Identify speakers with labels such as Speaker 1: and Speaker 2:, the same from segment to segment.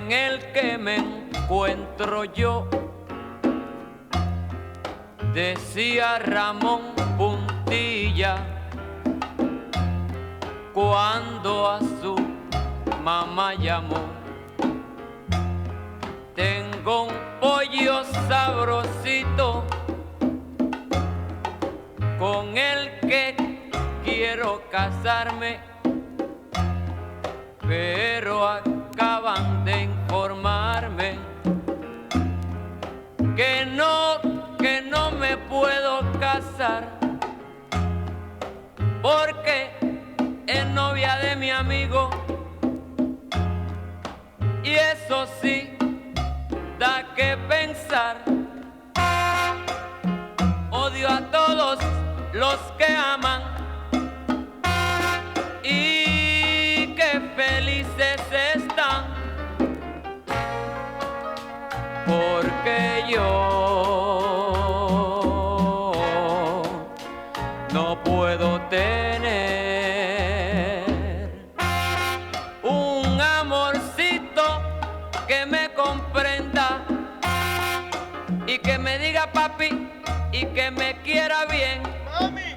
Speaker 1: en el que me encuentro yo, decía Ramón Puntilla, cuando a su mamá llamó. Tengo un pollo sabrosito con el que quiero casarme, pero acaban de informarme que no me puedo casar porque es novia de mi amigo, y eso sí da que pensar. Odio a todos los que aman y que felices están, porque yo no puedo tener un amorcito que me comprenda y que me diga papi y que me quiera bien. Mami.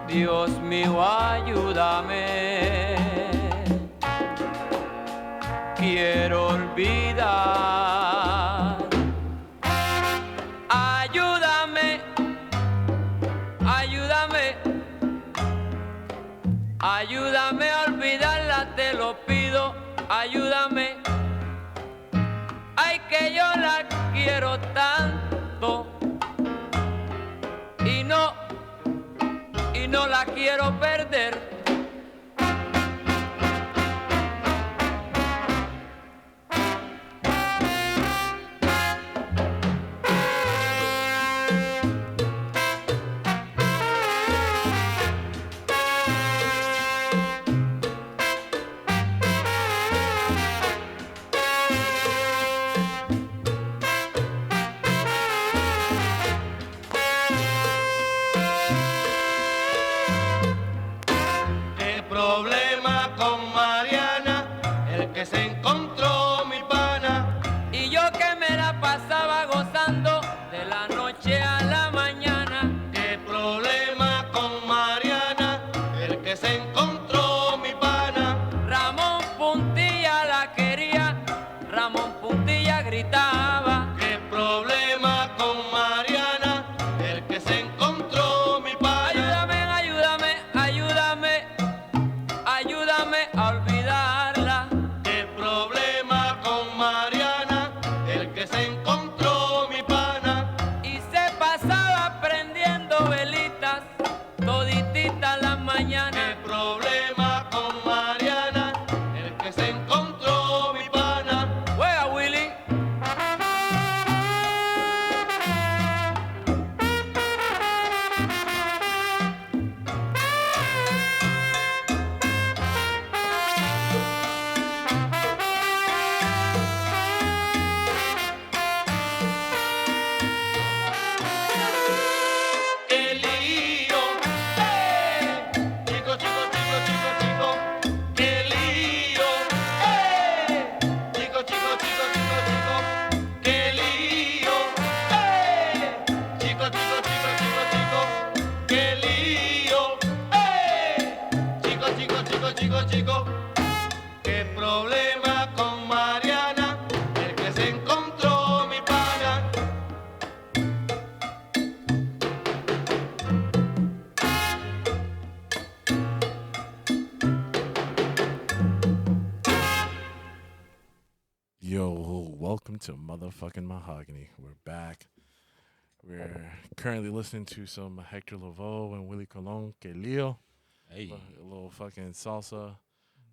Speaker 1: Dios mío, ayúdame. Quiero olvidar. Ayúdame, ayúdame, ayúdame a olvidarla, te lo pido, ayúdame. Ay, que yo la quiero tanto y no la quiero perder.
Speaker 2: Welcome to motherfucking Mahogany. We're back. We're currently listening to some Hector Lavoe and Willie Colon, Que Leo.
Speaker 3: Hey.
Speaker 2: A little fucking salsa.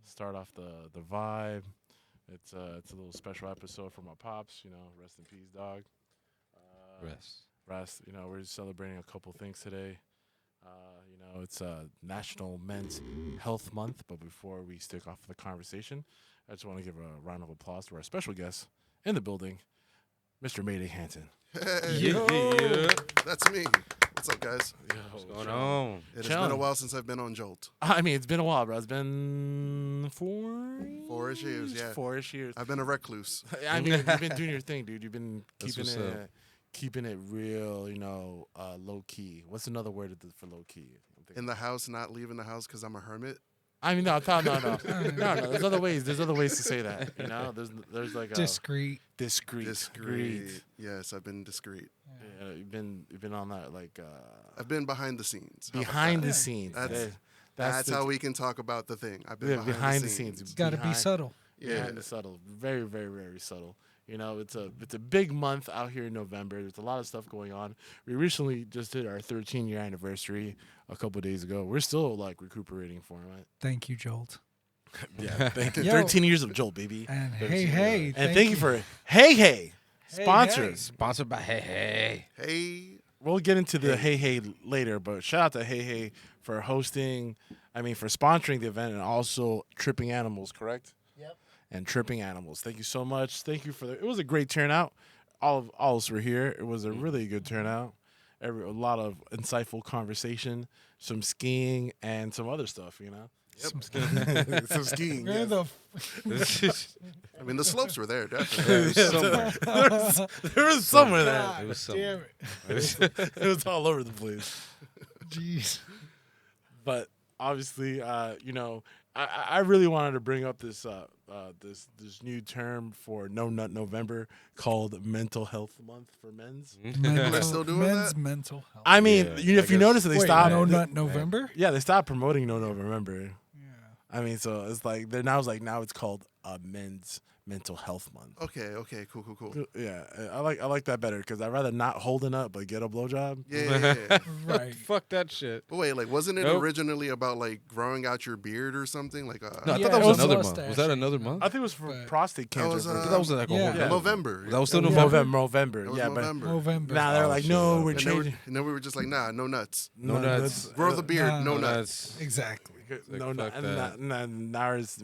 Speaker 2: Start off the vibe. It's a little special episode for my pops. You know, rest in peace, dog. Rest. You know, we're celebrating a couple things today. You know, it's National Men's Health Month. But before we stick off the conversation, I just want to give a round of applause to our special guest in the building, Mr. Mayday Hanson.
Speaker 4: Hey,
Speaker 3: Yo.
Speaker 4: that's me. What's up, guys?
Speaker 3: What's going on?
Speaker 4: It has been a while since I've been on Jolt.
Speaker 2: I mean, it's been a while, bro. It's been 4
Speaker 4: 4 4-ish years, yeah.
Speaker 2: 4-ish years.
Speaker 4: I've been a recluse.
Speaker 2: I mean, you've been doing your thing, dude. You've been
Speaker 3: That's
Speaker 2: keeping
Speaker 3: what's
Speaker 2: it,
Speaker 3: up.
Speaker 2: keeping it real, low key. What's another word for low key?
Speaker 4: In the house, not leaving the house because I'm a hermit.
Speaker 2: I mean, no. There's other ways. There's other ways to say that. There's like a
Speaker 5: Discreet.
Speaker 2: discreet.
Speaker 4: Yes, I've been discreet.
Speaker 2: Yeah, you've been on that like
Speaker 4: I've been behind the scenes. How about
Speaker 2: behind
Speaker 4: that?
Speaker 2: the scenes.
Speaker 4: That's
Speaker 2: the-
Speaker 4: how we can talk about the thing. I've been
Speaker 2: behind the scenes.
Speaker 5: It's got to be
Speaker 2: Behind-
Speaker 5: subtle.
Speaker 4: Yeah.
Speaker 2: Behind the subtle. Very, very, very subtle. It's a big month out here in November. There's a lot of stuff going on. We recently just did our 13-year anniversary a couple of days ago. We're still like recuperating from it.
Speaker 5: Thank you, Jolt.
Speaker 2: Yeah, thank you.
Speaker 5: Yo.
Speaker 2: 13 years of Jolt, baby.
Speaker 5: And
Speaker 2: 13
Speaker 5: hey,
Speaker 2: years.
Speaker 5: hey.
Speaker 2: And thank you for Hey sponsor.
Speaker 5: Hey.
Speaker 3: Sponsored by Hey.
Speaker 4: Hey,
Speaker 2: We'll get into the Hey later, but shout out to Hey for for sponsoring the event and also Tripping Animals, correct?
Speaker 5: Yep.
Speaker 2: And Tripping Animals. Thank you so much. Thank you it was a great turnout. All of us were here. It was a really good turnout. A lot of insightful conversation, some skiing, and some other stuff,
Speaker 5: Some
Speaker 2: some skiing.
Speaker 5: Where
Speaker 2: Yes.
Speaker 4: I mean, the slopes were there, definitely.
Speaker 2: There was somewhere there.
Speaker 5: God
Speaker 3: It was
Speaker 5: damn
Speaker 3: something.
Speaker 2: It was all over the place.
Speaker 5: it. Jeez.
Speaker 2: But obviously, I really wanted to bring up this this new term for No Nut November called Mental Health Month for men's.
Speaker 4: They're still doing
Speaker 5: men's
Speaker 4: that?
Speaker 5: mental health.
Speaker 2: I mean,
Speaker 3: Yeah,
Speaker 2: if you
Speaker 3: I guess-
Speaker 2: notice that they
Speaker 5: Wait,
Speaker 2: stopped.
Speaker 5: No Nut November?
Speaker 2: Yeah, they stopped promoting No November.
Speaker 5: Yeah.
Speaker 2: I mean, so it's like now it's called Men's Mental Health Month.
Speaker 4: Okay, cool.
Speaker 2: Yeah, I like that better because I'd rather not hold a nut but get a blowjob.
Speaker 4: Yeah.
Speaker 5: Right.
Speaker 3: Fuck that shit.
Speaker 4: But wait, like, wasn't it
Speaker 3: Nope.
Speaker 4: originally about like growing out your beard or something? Like,
Speaker 3: No, I
Speaker 5: Yeah,
Speaker 3: thought that
Speaker 5: it
Speaker 3: was
Speaker 5: was
Speaker 3: another
Speaker 5: mustache,
Speaker 3: month. Was that another
Speaker 5: you know.
Speaker 3: month?
Speaker 2: I think it was for
Speaker 5: But-
Speaker 2: prostate cancer.
Speaker 4: was,
Speaker 2: for-
Speaker 3: I thought that was like a
Speaker 5: Yeah.
Speaker 3: whole nother
Speaker 4: November.
Speaker 3: month. That was still
Speaker 5: Yeah.
Speaker 3: November.
Speaker 2: November.
Speaker 4: It was
Speaker 2: Yeah, but
Speaker 4: November.
Speaker 5: November.
Speaker 2: now they're
Speaker 3: Oh,
Speaker 2: like,
Speaker 3: shit.
Speaker 2: no, we're
Speaker 4: And then,
Speaker 2: changing.
Speaker 4: and then we were just like, nah, no nuts.
Speaker 3: No nuts.
Speaker 4: Grow the beard,
Speaker 5: Nah.
Speaker 4: no
Speaker 3: No
Speaker 4: nuts.
Speaker 3: nuts.
Speaker 5: Exactly.
Speaker 2: No,
Speaker 3: Like,
Speaker 2: no,
Speaker 3: fuck that.
Speaker 2: now it's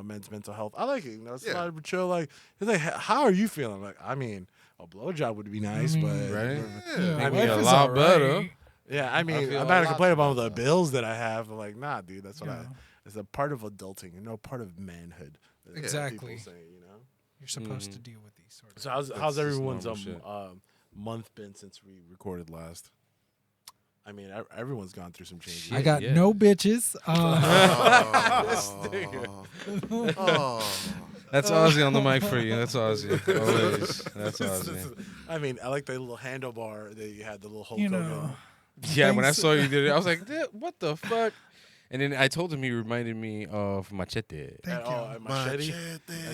Speaker 2: men's mental health. I like it. It's
Speaker 4: Yeah.
Speaker 2: a lot of chill. Like, it's like, how are you feeling? Like, I mean, a blowjob would be nice, but
Speaker 3: Right?
Speaker 4: Yeah.
Speaker 2: I
Speaker 3: Make
Speaker 2: mean,
Speaker 3: me a
Speaker 5: life is
Speaker 3: lot
Speaker 5: alright.
Speaker 3: better.
Speaker 2: yeah, I mean,
Speaker 3: feel
Speaker 2: I'm
Speaker 3: a
Speaker 2: not gonna
Speaker 3: lot
Speaker 2: complain about
Speaker 3: better.
Speaker 2: the bills that I have. I'm like, nah, dude, that's what
Speaker 5: Yeah.
Speaker 2: it's a part of adulting, part of manhood. that
Speaker 5: Exactly.
Speaker 2: people say,
Speaker 5: You're supposed to deal with these sort of
Speaker 2: So how's
Speaker 3: That's just
Speaker 2: everyone's
Speaker 3: normal shit.
Speaker 2: month been since we recorded last? I mean, everyone's gone through some changes.
Speaker 5: I got
Speaker 3: Yeah.
Speaker 5: no bitches.
Speaker 4: Oh.
Speaker 3: That's Ozzy on the mic for you. That's Ozzy. Always. That's Ozzy.
Speaker 2: I mean, I like the little handlebar that you had, the little Hulk
Speaker 5: You
Speaker 2: Hogan.
Speaker 5: know.
Speaker 3: Yeah, when I
Speaker 5: Thanks.
Speaker 3: saw you did it, I was like, what the fuck? And then I told him he reminded me of Machete.
Speaker 5: Thank
Speaker 2: Oh,
Speaker 5: you.
Speaker 2: and Machete.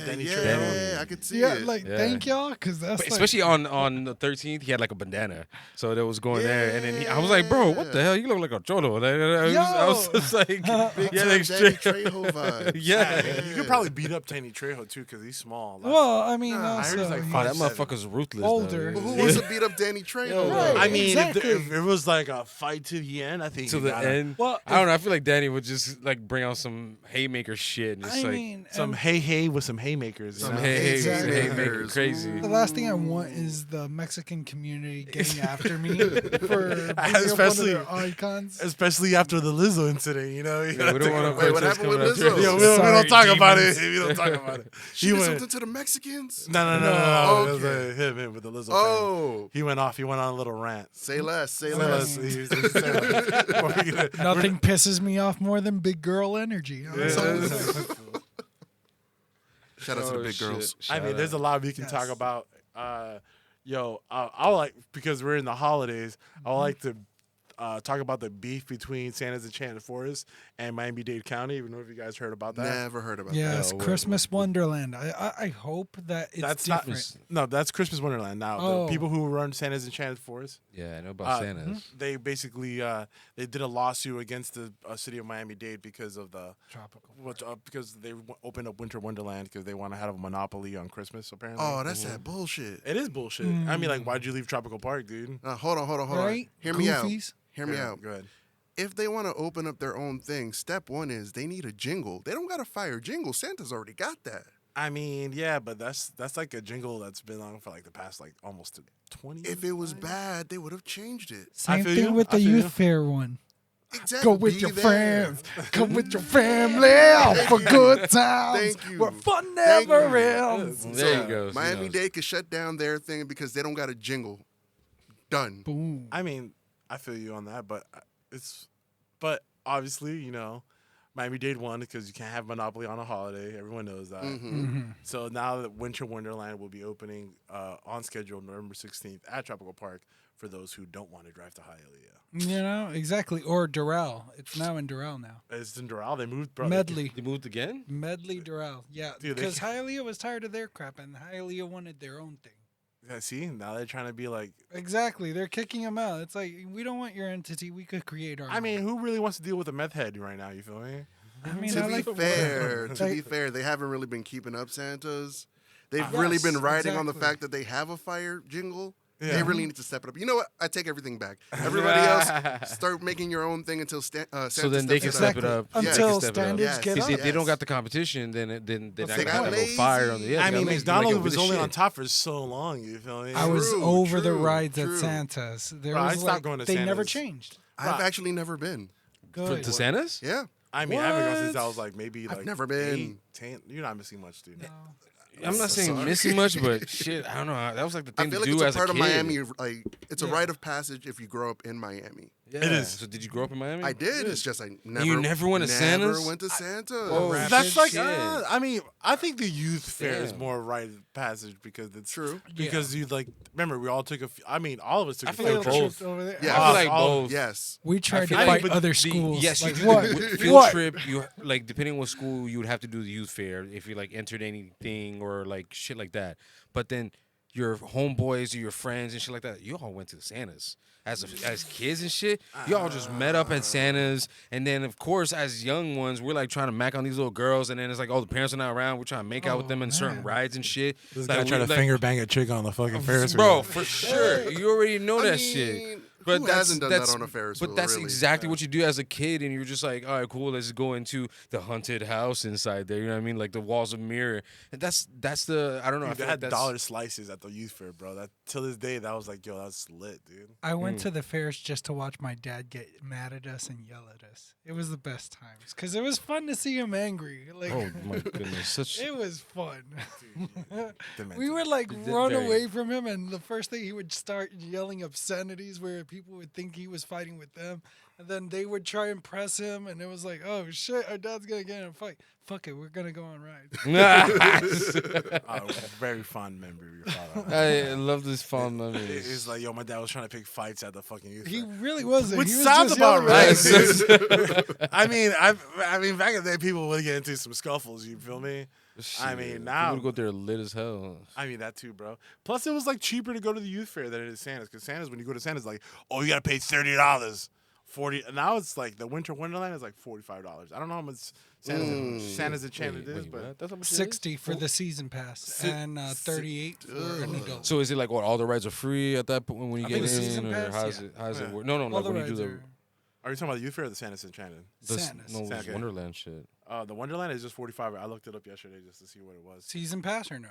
Speaker 2: Danny
Speaker 4: Yeah,
Speaker 2: Trejo.
Speaker 4: I could see
Speaker 5: Yeah,
Speaker 4: it.
Speaker 5: like
Speaker 3: Yeah.
Speaker 5: thank y'all, because that's
Speaker 3: But
Speaker 5: like,
Speaker 3: especially on the 13th, he had like a bandana, so that was going there. And then I was like, bro, what the hell? You look like a cholo. I was just like,
Speaker 4: Big
Speaker 3: yeah,
Speaker 4: time
Speaker 3: like
Speaker 4: Danny
Speaker 3: straight.
Speaker 4: Trejo vibes.
Speaker 3: Yeah.
Speaker 2: You could probably beat up Danny Trejo too, because he's small.
Speaker 5: well, I mean,
Speaker 4: Nah, I
Speaker 5: also,
Speaker 2: heard it's like
Speaker 5: he's-
Speaker 3: Oh, that
Speaker 2: 5'7".
Speaker 3: motherfucker's ruthless.
Speaker 5: Older.
Speaker 4: But
Speaker 3: Though.
Speaker 4: who wants to beat up Danny Trejo?
Speaker 5: Right.
Speaker 2: I mean,
Speaker 5: Exactly.
Speaker 2: if it was like a fight to the end, I think
Speaker 3: To
Speaker 2: you
Speaker 3: the
Speaker 2: gotta-
Speaker 3: end.
Speaker 5: Well,
Speaker 3: I don't know. I feel like Danny would just like bring out some haymaker shit and just
Speaker 5: I
Speaker 3: like
Speaker 5: mean,
Speaker 2: Some
Speaker 5: and
Speaker 2: hey with some haymakers.
Speaker 3: some
Speaker 2: you know?
Speaker 3: hay
Speaker 5: Exactly.
Speaker 3: haymaker crazy.
Speaker 5: the last thing I want is the Mexican community getting after me for bringing
Speaker 2: Especially-
Speaker 5: up one of their icons.
Speaker 2: Especially after the Lizzo incident, you know.
Speaker 3: Yeah, we don't want
Speaker 4: Wait, what happened with Lizzo?
Speaker 2: Yeah, we
Speaker 5: Sorry,
Speaker 2: don't talk about it.
Speaker 5: demons.
Speaker 2: We don't talk about it.
Speaker 4: She
Speaker 2: He
Speaker 4: did
Speaker 2: went.
Speaker 4: something to the Mexicans?
Speaker 2: No.
Speaker 4: No.
Speaker 2: It was
Speaker 4: Okay.
Speaker 2: him with the Lizzo. Fan.
Speaker 4: Oh.
Speaker 2: He went off. He went on a little rant.
Speaker 4: Say less, say
Speaker 2: Say
Speaker 4: less.
Speaker 2: less. Say less.
Speaker 5: Nothing pisses me off more than big girl energy. You know what I'm saying?
Speaker 4: Shout out to the big girls.
Speaker 2: I mean, there's a lot we can
Speaker 5: Yes.
Speaker 2: talk about. I like, because we're in the holidays, I like to talk about the beef between Santa's Enchanted Forest and Miami-Dade County. Even know if you guys heard about that.
Speaker 4: Never heard about
Speaker 5: Yes,
Speaker 3: Yeah,
Speaker 5: Christmas Wonderland. I hope that it's
Speaker 2: That's
Speaker 5: different.
Speaker 2: not. No, that's Christmas Wonderland. Now,
Speaker 5: Oh.
Speaker 2: the people who run Santa's Enchanted Forest,
Speaker 3: Yeah, I know about Santa's.
Speaker 2: they basically they did a lawsuit against the city of Miami-Dade because of the
Speaker 5: Tropical.
Speaker 2: because they opened up Winter Wonderland because they want to have a monopoly on Christmas. Apparently,
Speaker 4: Oh, that's that bullshit.
Speaker 2: it is bullshit. I mean, like, why'd you leave Tropical Park, dude?
Speaker 4: Hold on.
Speaker 5: Right?
Speaker 4: Hear me out.
Speaker 5: Goofies.
Speaker 4: Hear me out.
Speaker 2: Go ahead.
Speaker 4: If they want to open up their own thing, step one is they need a jingle. They don't got to fire jingle. Santa's already got that.
Speaker 2: I mean, yeah, but that's like a jingle that's been on for like the past like almost 20 years.
Speaker 4: If it was bad, they would have changed it.
Speaker 5: Same
Speaker 2: feel
Speaker 5: thing
Speaker 2: you.
Speaker 5: with
Speaker 2: I
Speaker 5: the
Speaker 2: feel
Speaker 5: youth
Speaker 2: you.
Speaker 5: fair one.
Speaker 4: Exactly.
Speaker 5: Go with
Speaker 4: Be
Speaker 5: your
Speaker 4: there.
Speaker 5: friends. Come with your family for good times.
Speaker 4: Thank you.
Speaker 5: Where fun
Speaker 4: Thank
Speaker 5: never
Speaker 4: you.
Speaker 5: ends.
Speaker 3: There you go.
Speaker 4: Miami-Dade could shut down their thing because they don't got a jingle. Done.
Speaker 5: Boom.
Speaker 2: I mean, I feel you on that, but but obviously, Miami-Dade won because you can't have Monopoly on a holiday. Everyone knows that. So now that Winter Wonderland will be opening on schedule November 16th at Tropical Park for those who don't want to drive to Hialeah.
Speaker 5: Exactly. Or Doral. It's now in Doral now.
Speaker 2: It's in Doral. They moved.
Speaker 5: Medley.
Speaker 3: You moved again?
Speaker 5: Medley Doral. Yeah,
Speaker 2: Dude, they
Speaker 5: because
Speaker 2: can't-
Speaker 5: Hialeah was tired of their crap, and Hialeah wanted their own thing.
Speaker 2: Yeah, see, now they're trying to be like.
Speaker 5: Exactly. They're kicking them out. It's like, we don't want your entity. We could create our
Speaker 2: I
Speaker 5: own.
Speaker 2: mean, who really wants to deal with a meth head right now? You feel me?
Speaker 5: I mean,
Speaker 4: To
Speaker 5: I
Speaker 4: be
Speaker 5: like
Speaker 4: fair, they haven't really been keeping up Santas. They've really
Speaker 5: Yes,
Speaker 4: been riding on the
Speaker 5: exactly.
Speaker 4: fact that they have a fire jingle.
Speaker 2: Yeah.
Speaker 4: They really need to step it up. You know what? I take everything back. Everybody else, start making your own thing until Santa
Speaker 3: So then they can
Speaker 4: steps
Speaker 3: step it
Speaker 5: Exactly.
Speaker 3: up. They can
Speaker 5: Until
Speaker 3: step it up.
Speaker 5: standards
Speaker 4: Yes.
Speaker 5: get
Speaker 3: Because
Speaker 5: up.
Speaker 3: if they don't got the competition, then they're not
Speaker 5: they
Speaker 3: gonna
Speaker 4: got
Speaker 3: have no
Speaker 4: lazy.
Speaker 3: fire on the. Yeah,
Speaker 2: I
Speaker 3: they got
Speaker 2: mean,
Speaker 3: lazy. They're like,
Speaker 2: McDonald's
Speaker 3: yo,
Speaker 2: was
Speaker 3: this
Speaker 2: only
Speaker 3: shit.
Speaker 2: on top for so long. You feel me?
Speaker 5: I was
Speaker 4: True,
Speaker 5: over the
Speaker 4: true,
Speaker 5: rides
Speaker 4: true.
Speaker 5: at Santa's. There
Speaker 2: Bro, I
Speaker 5: was
Speaker 2: stopped going to
Speaker 5: they never
Speaker 2: Santa's.
Speaker 5: changed.
Speaker 4: I've actually never been.
Speaker 5: Good.
Speaker 3: To Santa's?
Speaker 4: Yeah,
Speaker 2: I mean, I haven't gone since
Speaker 3: What?
Speaker 2: I was like maybe like
Speaker 4: never been.
Speaker 2: 8, 10. You're not missing much, dude.
Speaker 3: I'm not saying
Speaker 4: sorry.
Speaker 3: missing much, but shit, I don't know. That was like the
Speaker 4: I
Speaker 3: thing
Speaker 4: feel
Speaker 3: to
Speaker 4: like
Speaker 3: do
Speaker 4: it's
Speaker 3: as
Speaker 4: a part
Speaker 3: a
Speaker 4: of
Speaker 3: kid.
Speaker 4: Miami. Like it's a rite of passage if you grow up in Miami.
Speaker 3: Yeah.
Speaker 2: It is.
Speaker 3: So did you grow up in Miami?
Speaker 4: I did. It's just I never.
Speaker 3: you never went to Santa's?
Speaker 4: Never went to Santa.
Speaker 3: Oh,
Speaker 2: That's like,
Speaker 3: shit.
Speaker 2: I mean, I think the youth fair is
Speaker 3: Damn.
Speaker 2: more rite of passage because it's
Speaker 4: True.
Speaker 2: Because you like, remember, we all took all of us took
Speaker 3: I
Speaker 2: a
Speaker 3: feel
Speaker 2: field
Speaker 3: like
Speaker 2: trip.
Speaker 3: both.
Speaker 5: Over there.
Speaker 4: Yeah.
Speaker 3: I feel like
Speaker 2: all-
Speaker 3: both.
Speaker 4: Yes.
Speaker 5: We tried to
Speaker 3: feel
Speaker 5: fight
Speaker 3: like-
Speaker 2: but
Speaker 5: other
Speaker 3: The-
Speaker 5: schools.
Speaker 3: yes,
Speaker 5: like,
Speaker 3: you do.
Speaker 5: what?
Speaker 3: Field
Speaker 5: What?
Speaker 3: trip, you like depending on what school you would have to do the youth fair if you like entered anything or like shit like that. But then your homeboys or your friends and shit like that, you all went to the Santas as kids and shit. You all just met up at Santas, and then of course as young ones, we're like trying to mack on these little girls, and then it's like, oh, the parents are not around. We're trying to make out with them in certain
Speaker 5: man.
Speaker 3: rides and shit.
Speaker 2: This
Speaker 3: Like,
Speaker 2: guy trying
Speaker 3: we-
Speaker 2: to
Speaker 3: like-
Speaker 2: finger bang a chick on the fucking Ferris
Speaker 3: bro,
Speaker 2: wheel.
Speaker 3: for sure. You already know that
Speaker 4: I
Speaker 3: shit.
Speaker 4: mean,
Speaker 3: But
Speaker 4: who
Speaker 3: that's,
Speaker 4: hasn't done
Speaker 3: that's,
Speaker 4: that on a Ferris
Speaker 3: But
Speaker 4: wheel,
Speaker 3: that's
Speaker 4: really?
Speaker 3: exactly what you do as a kid, and you're just like, all right, cool, let's go into the haunted house inside there. You know what I mean? Like the walls of mirror. And that's the I don't know. I
Speaker 2: Dude, they
Speaker 3: feel
Speaker 2: had
Speaker 3: like that's
Speaker 2: dollar slices at the youth fair, bro. That till this day, that was like, yo, that's lit, dude.
Speaker 5: I went to the fairs just to watch my dad get mad at us and yell at us. It was the best times because it was fun to see him angry. Like,
Speaker 3: Oh my goodness, such
Speaker 5: it was fun.
Speaker 2: Demented.
Speaker 5: We would like
Speaker 3: Did
Speaker 5: run
Speaker 3: very-
Speaker 5: away from him, and the first thing he would start yelling obscenities where people would think he was fighting with them, and then they would try and press him, and it was like, oh shit, our dad's gonna get in a fight. Fuck it, we're gonna go on rides.
Speaker 2: Very fond memory of your father.
Speaker 3: I love this fond
Speaker 2: It's
Speaker 3: memories.
Speaker 2: like, yo, my dad was trying to pick fights at the fucking youth
Speaker 5: He
Speaker 2: fair.
Speaker 5: really wasn't.
Speaker 2: Which
Speaker 5: He was
Speaker 2: sounds
Speaker 5: just
Speaker 2: about
Speaker 5: yelling at
Speaker 2: right.
Speaker 5: us.
Speaker 2: I mean, back in the day, people would get into some scuffles. You feel me? I mean,
Speaker 3: Shit,
Speaker 2: now-
Speaker 3: people would go there lit as hell.
Speaker 2: I mean that too, bro. Plus, it was like cheaper to go to the youth fair than it is Santa's. Because Santa's, when you go to Santa's, like, oh, you gotta pay $30, $40. Now it's like the Winter Wonderland is like $45. I don't know how much Santa's Enchanted is, but
Speaker 3: that's how much it is?
Speaker 5: 60 for the season pass and 38 for an adult.
Speaker 3: So is it like what all the rides are free at that point when you
Speaker 2: I
Speaker 3: get
Speaker 2: think the
Speaker 3: in,
Speaker 5: season
Speaker 3: or
Speaker 5: pass,
Speaker 3: how's
Speaker 5: yeah.
Speaker 3: it? How's it
Speaker 2: Yeah.
Speaker 3: work? No,
Speaker 5: All
Speaker 3: like
Speaker 5: the
Speaker 3: when you do
Speaker 5: rides
Speaker 3: the
Speaker 5: are
Speaker 2: are you talking about the youth fair or the Santa's Enchanted?
Speaker 5: Santa's.
Speaker 3: no
Speaker 2: Santa.
Speaker 3: Wonderland shit.
Speaker 2: The Wonderland is just $45. I looked it up yesterday just to see what it was.
Speaker 5: Season pass or no?